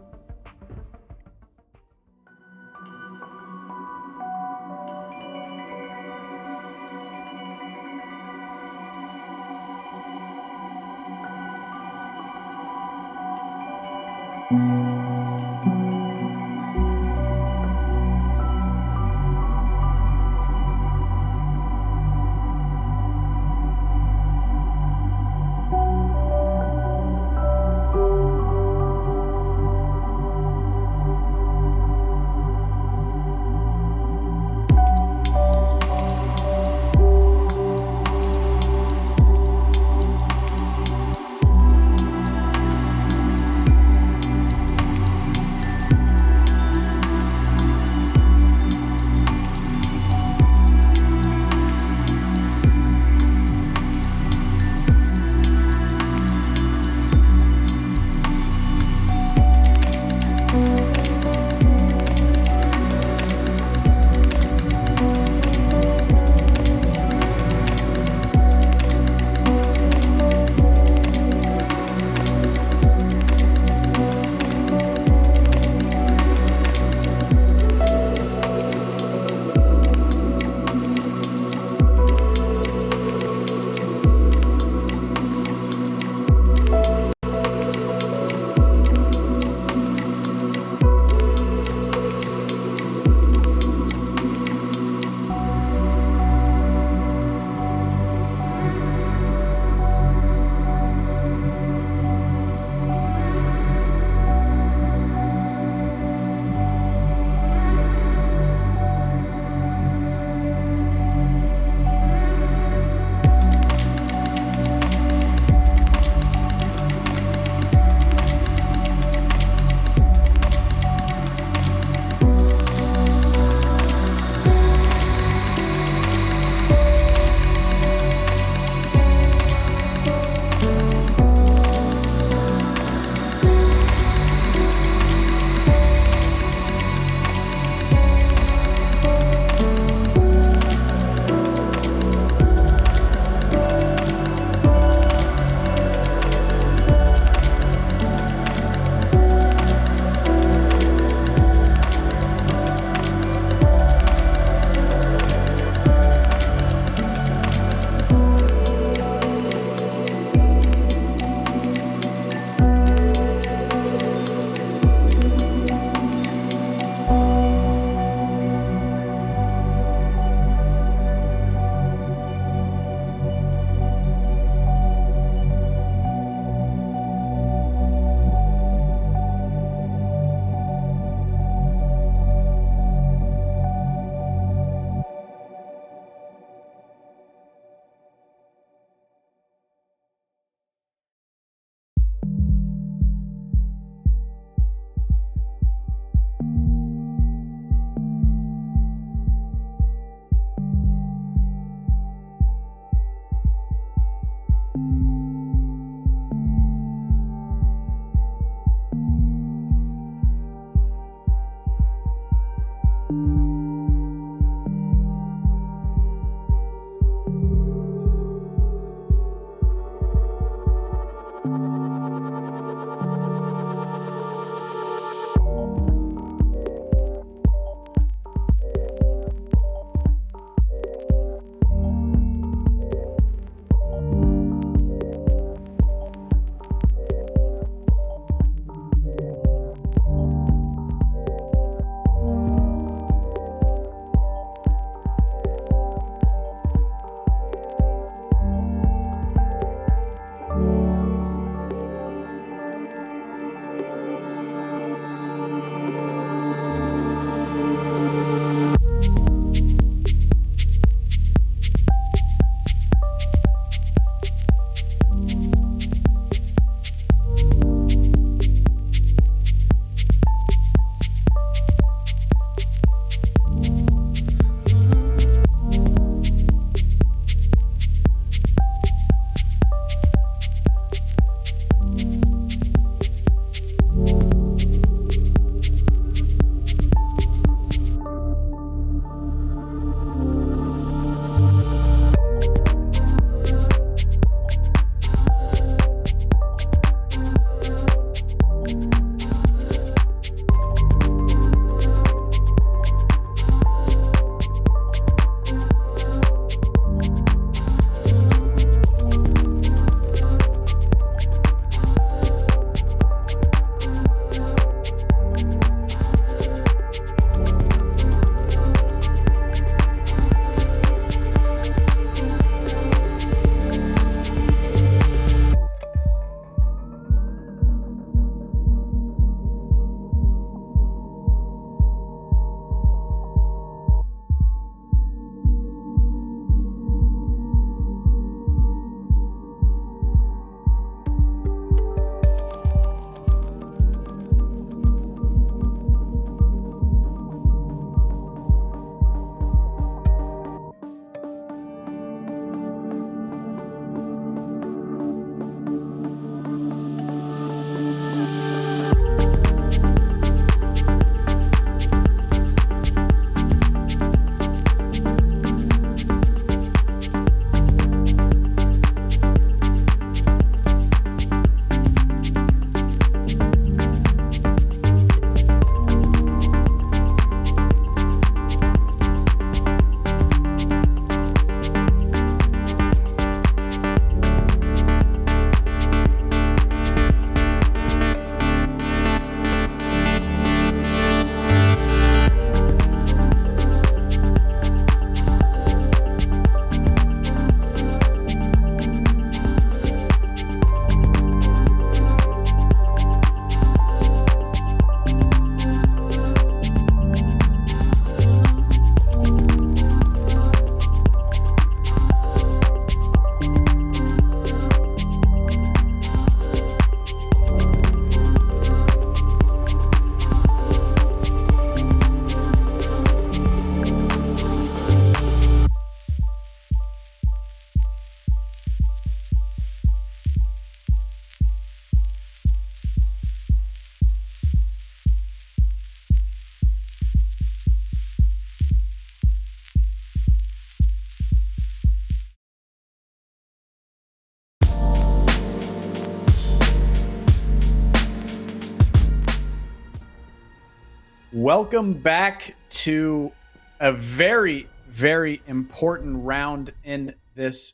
Welcome back to a very, very important round in this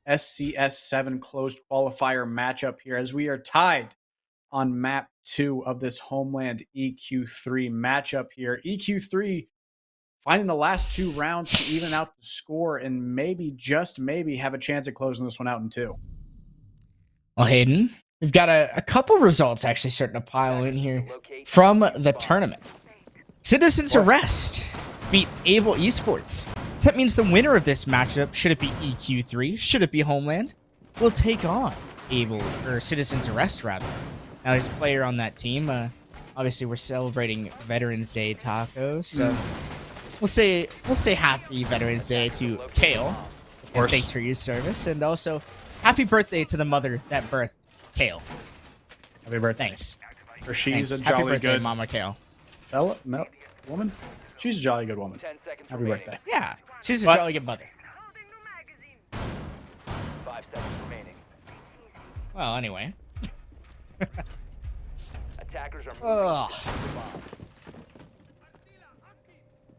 SCS7 closed qualifier matchup here, as we are tied on map 2 of this Homeland EQ3 matchup here. EQ3 finding the last 2 rounds to even out the score and maybe, just maybe, have a chance at closing this one out in 2. Well, Hayden, we've got a couple results actually starting to pile in here from the tournament. Citizens Arrest beat Able Esports. So that means the winner of this matchup, should it be EQ3, should it be Homeland, will take on Able, or Citizens Arrest rather. Now there's a player on that team. Obviously we're celebrating Veterans Day tacos, so we'll say happy Veterans Day to Kale. Of course. Thanks for your service, and also happy birthday to the mother that birthed Kale. Happy birthday. Thanks. For she's Thanks. a Happy jolly birthday, good Mama Kale. woman. She's a jolly good woman. Happy birthday. Yeah, she's a But- jolly good mother. 5 seconds remaining. Well, anyway. Attackers are moving. Ugh.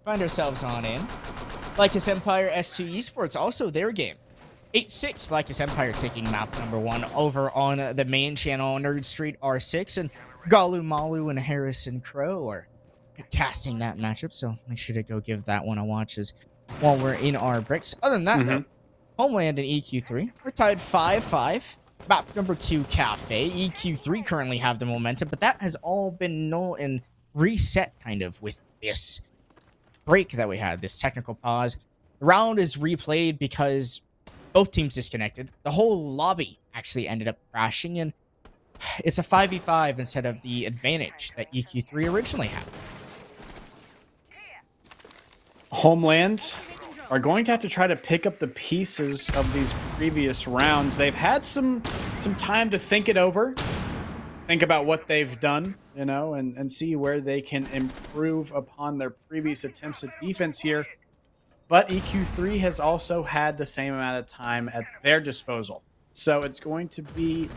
Find ourselves on in. Lycus Empire S2 Esports, also their game. 8-6, Lycus Empire taking map number 1 over on the main channel, Nerd Street R6, and Galu Malu and Harrison Crow are casting that matchup, so make sure to go give that one a watch as while we're in our bricks. Other than that, though, Homeland and EQ3 are tied 5-5. Map number 2, Cafe. EQ3 currently have the momentum, but that has all been null and reset kind of with this break that we had, this technical pause. The round is replayed because both teams disconnected. The whole lobby actually ended up crashing, and it's a 5v5 instead of the advantage that EQ3 originally had. Homeland are going to have to try to pick up the pieces of these previous rounds. They've had some time to think it over, think about what they've done, you know, and see where they can improve upon their previous attempts at defense here. But EQ3 has also had the same amount of time at their disposal. So it's going to be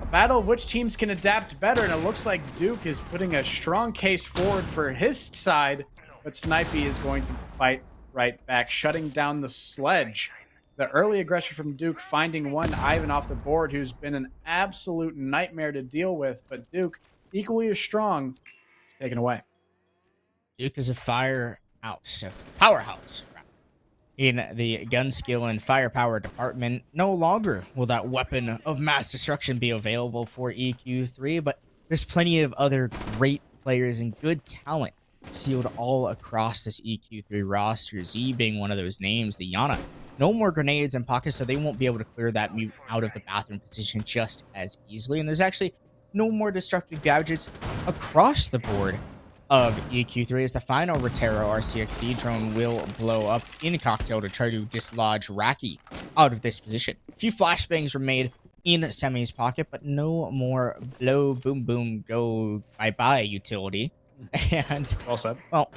a battle of which teams can adapt better, and it looks like Duke is putting a strong case forward for his side, but Snipey is going to fight right back, shutting down the sledge. The early aggression from Duke, finding one Ivan off the board, who's been an absolute nightmare to deal with, but Duke, equally as strong, is taken away. Duke is a powerhouse in the gun skill and firepower department. No longer will that weapon of mass destruction be available for EQ3, but there's plenty of other great players and good talent sealed all across this EQ3 roster, Z being one of those names, the Yana. No more grenades in pockets, so they won't be able to clear that mute out of the bathroom position just as easily. And there's actually no more destructive gadgets across the board of EQ3 as the final Rotero RCXD drone will blow up in Cocktail to try to dislodge Raki out of this position. A few flashbangs were made in Semi's pocket, but no more blow, boom, boom, go, bye-bye utility. And Well said. well,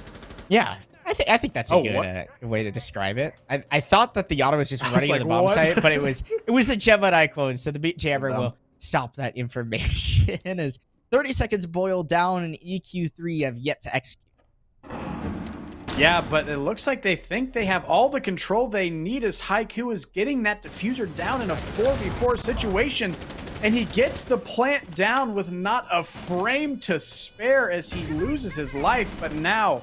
yeah, I think that's a good way to describe it. I thought that the Yata was just running like, to the bomb what? site, but it was the Gemini clone, so the Beat Jammer will stop that information as 30 seconds boil down and EQ3 have yet to execute. Yeah, but it looks like they think they have all the control they need as Haiku is getting that diffuser down in a 4v4 situation. And he gets the plant down with not a frame to spare as he loses his life. But now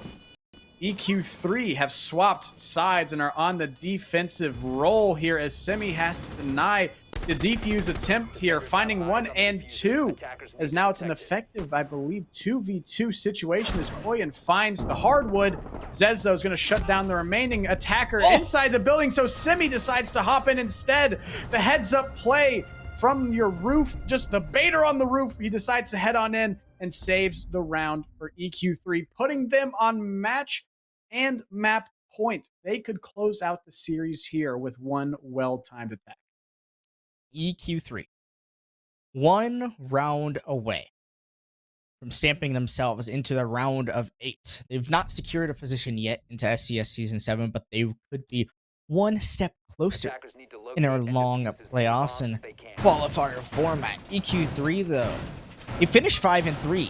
EQ3 have swapped sides and are on the defensive roll here as Semi has to deny the defuse attempt here, finding 1 and 2, as now it's an effective, I believe, 2v2 situation as Koyan finds the hardwood. Zezo is going to shut down the remaining attacker inside the building, so Semi decides to hop in instead. The heads-up play from your roof, just the baiter on the roof, he decides to head on in and saves the round for EQ3, putting them on match and map point. They could close out the series here with one well-timed attack. EQ3, 1 round away from stamping themselves into the round of 8. They've not secured a position yet into SCS Season 7, but they could be one step closer in our long playoffs and qualifier format. EQ3, though, they finished 5-3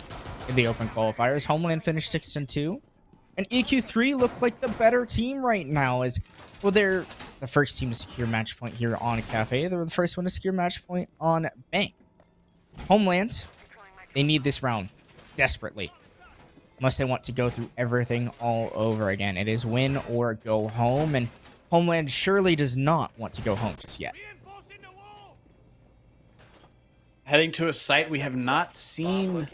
in the open qualifiers. Homeland finished 6-2. And EQ3 look like the better team right now. As well, they're the first team to secure match point here on Cafe. They were the first one to secure match point on Bank. Homeland, they need this round desperately, unless they want to go through everything all over again. It is win or go home, and Homeland surely does not want to go home just yet. Heading to a site we have not seen.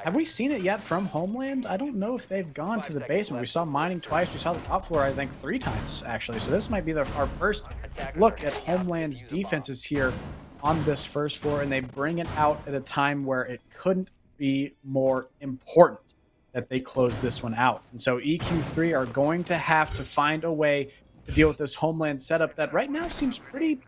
Have we seen it yet from Homeland? I don't know if they've gone to the basement. We saw mining twice. We saw the top floor, I think, 3 times, actually. So this might be our first look at Homeland's defenses here on this first floor, and they bring it out at a time where it couldn't be more important that they close this one out. And so EQ3 are going to have to find a way to deal with this Homeland setup that right now seems pretty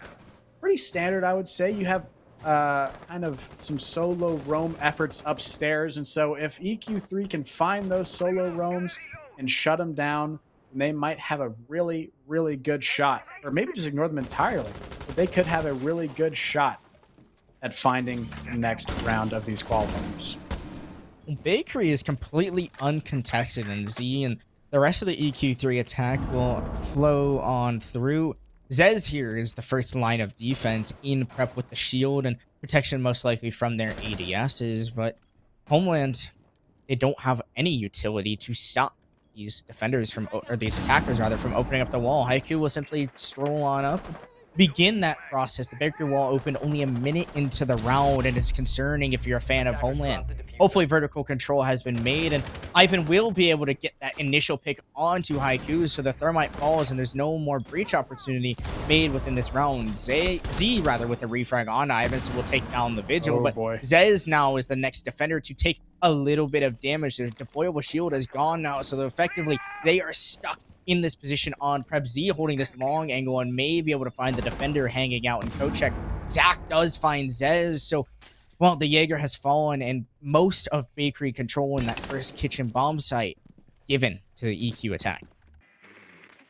standard, I would say. You have kind of some solo roam efforts upstairs, and so if EQ3 can find those solo roams and shut them down, they might have a really good shot, or maybe just ignore them entirely, but they could have a really good shot at finding the next round of these qualifiers. Bakery is completely uncontested, and Z and the rest of the EQ3 attack will flow on through. Zez here is the first line of defense in prep with the shield and protection most likely from their ADSs, but Homeland, they don't have any utility to stop these defenders from, or these attackers rather, from opening up the wall. Haiku will simply stroll on up, begin that process. The bakery wall opened only a minute into the round, and it's concerning if you're a fan of Homeland. Hopefully vertical control has been made, and Ivan will be able to get that initial pick onto Haiku, so the thermite falls and there's no more breach opportunity made within this round. Z rather with the refrag on Ivan, so we'll take down the vigil, but Zez now is the next defender to take a little bit of damage. Their deployable shield is gone now, so effectively they are stuck in this position on prep. Z holding this long angle and may be able to find the defender hanging out in coat check. Zach does find Zez, so well, the Jaeger has fallen, and most of bakery control in that first kitchen bomb site given to the EQ attack.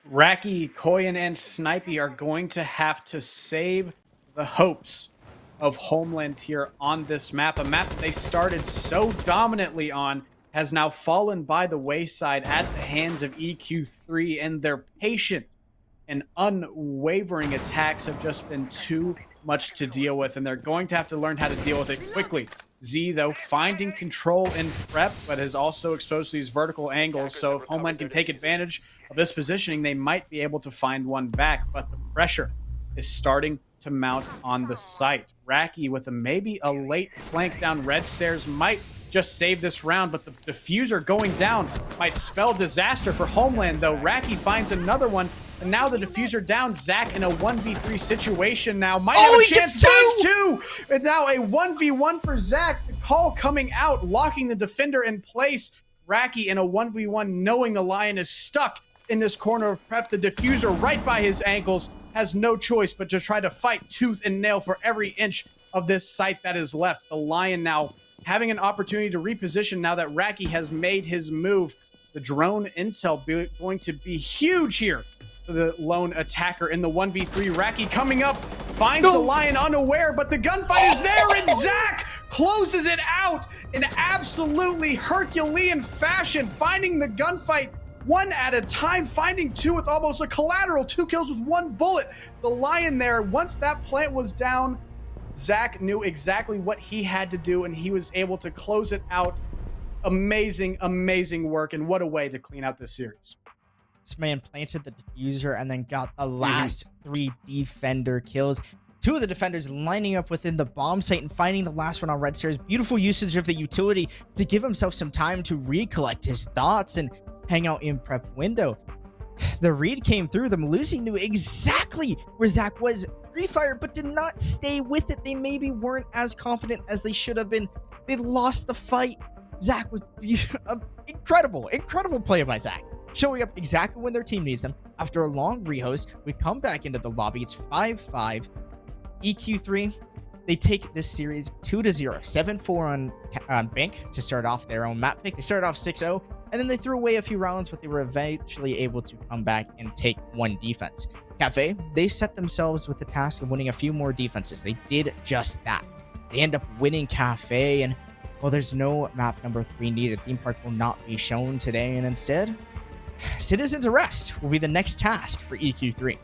Raki, Koyan, and Snipey are going to have to save the hopes of Homeland here on this map. A map that they started so dominantly on has now fallen by the wayside at the hands of EQ3, and their patient and unwavering attacks have just been too much to deal with, and they're going to have to learn how to deal with it quickly. Z, though, finding control in prep, but is also exposed to these vertical angles, so if Homeland can take advantage of this positioning, they might be able to find one back, but the pressure is starting to mount on the site. Raki, with maybe a late flank down red stairs, might just save this round, but the diffuser going down might spell disaster for Homeland, though. Raki finds another one, and now the diffuser down. Zach in a 1v3 situation now. Might have a chance. Finds two! And now a 1v1 for Zach. The call coming out, locking the defender in place. Raki in a 1v1, knowing the Lion is stuck in this corner of prep. The diffuser right by his ankles, has no choice but to try to fight tooth and nail for every inch of this site that is left. The Lion now having an opportunity to reposition now that Raki has made his move. The drone intel going to be huge here for the lone attacker in the 1v3. Raki coming up, finds the Lion unaware, but the gunfight is there, and Zach closes it out in absolutely Herculean fashion, finding the gunfight one at a time, finding two with almost a collateral, 2 kills with 1 bullet. The Lion there, once that plant was down, Zach knew exactly what he had to do, and he was able to close it out. Amazing, amazing work, and what a way to clean out this series. This man planted the diffuser and then got the last 3 defender kills. 2 of the defenders lining up within the bomb site and finding the last one on red stairs. Beautiful usage of the utility to give himself some time to recollect his thoughts and hang out in prep window. The read came through. The Malusi knew exactly where Zach was. Pre-fire, but did not stay with it. They maybe weren't as confident as they should have been. They lost the fight. Zach was incredible play by Zach, showing up exactly when their team needs them. After a long rehost, we come back into the lobby. It's 5-5. EQ3, they take this series 2-0, 7-4 on Bank to start off their own map pick. They started off 6-0, and then they threw away a few rounds, but they were eventually able to come back and take 1 defense. Cafe, they set themselves with the task of winning a few more defenses. They did just that. They end up winning Cafe, and Well, there's no map number 3 needed. Theme Park will not be shown today, and instead, Citizens Arrest will be the next task for EQ3.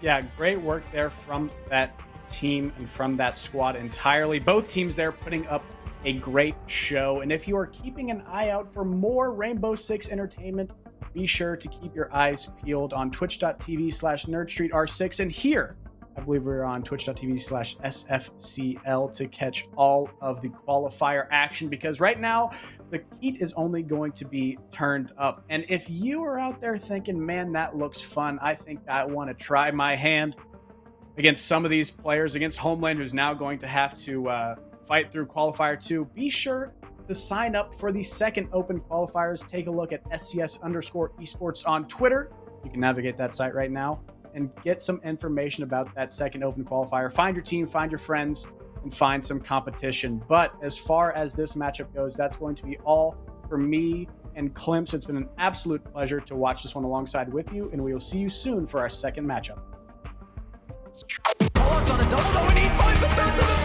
Yeah, great work there from that team and from that squad entirely. Both teams there putting up a great show. And if you are keeping an eye out for more Rainbow Six entertainment, be sure to keep your eyes peeled on twitch.tv/nerdstreetr6. And here, I believe we're on twitch.tv/SFCL to catch all of the qualifier action, because right now the heat is only going to be turned up. And if you are out there thinking, man, that looks fun, I think I want to try my hand against some of these players, against Homeland, who's now going to have to fight through Qualifier 2, be sure to sign up for the second open qualifiers. Take a look at SCS_esports on Twitter. You can navigate that site right now and get some information about that second open qualifier. Find your team, find your friends, and find some competition. But as far as this matchup goes, that's going to be all for me and Klimps. It's been an absolute pleasure to watch this one alongside with you, and we will see you soon for our second matchup. Pollard's on a double though, and he finds the third to the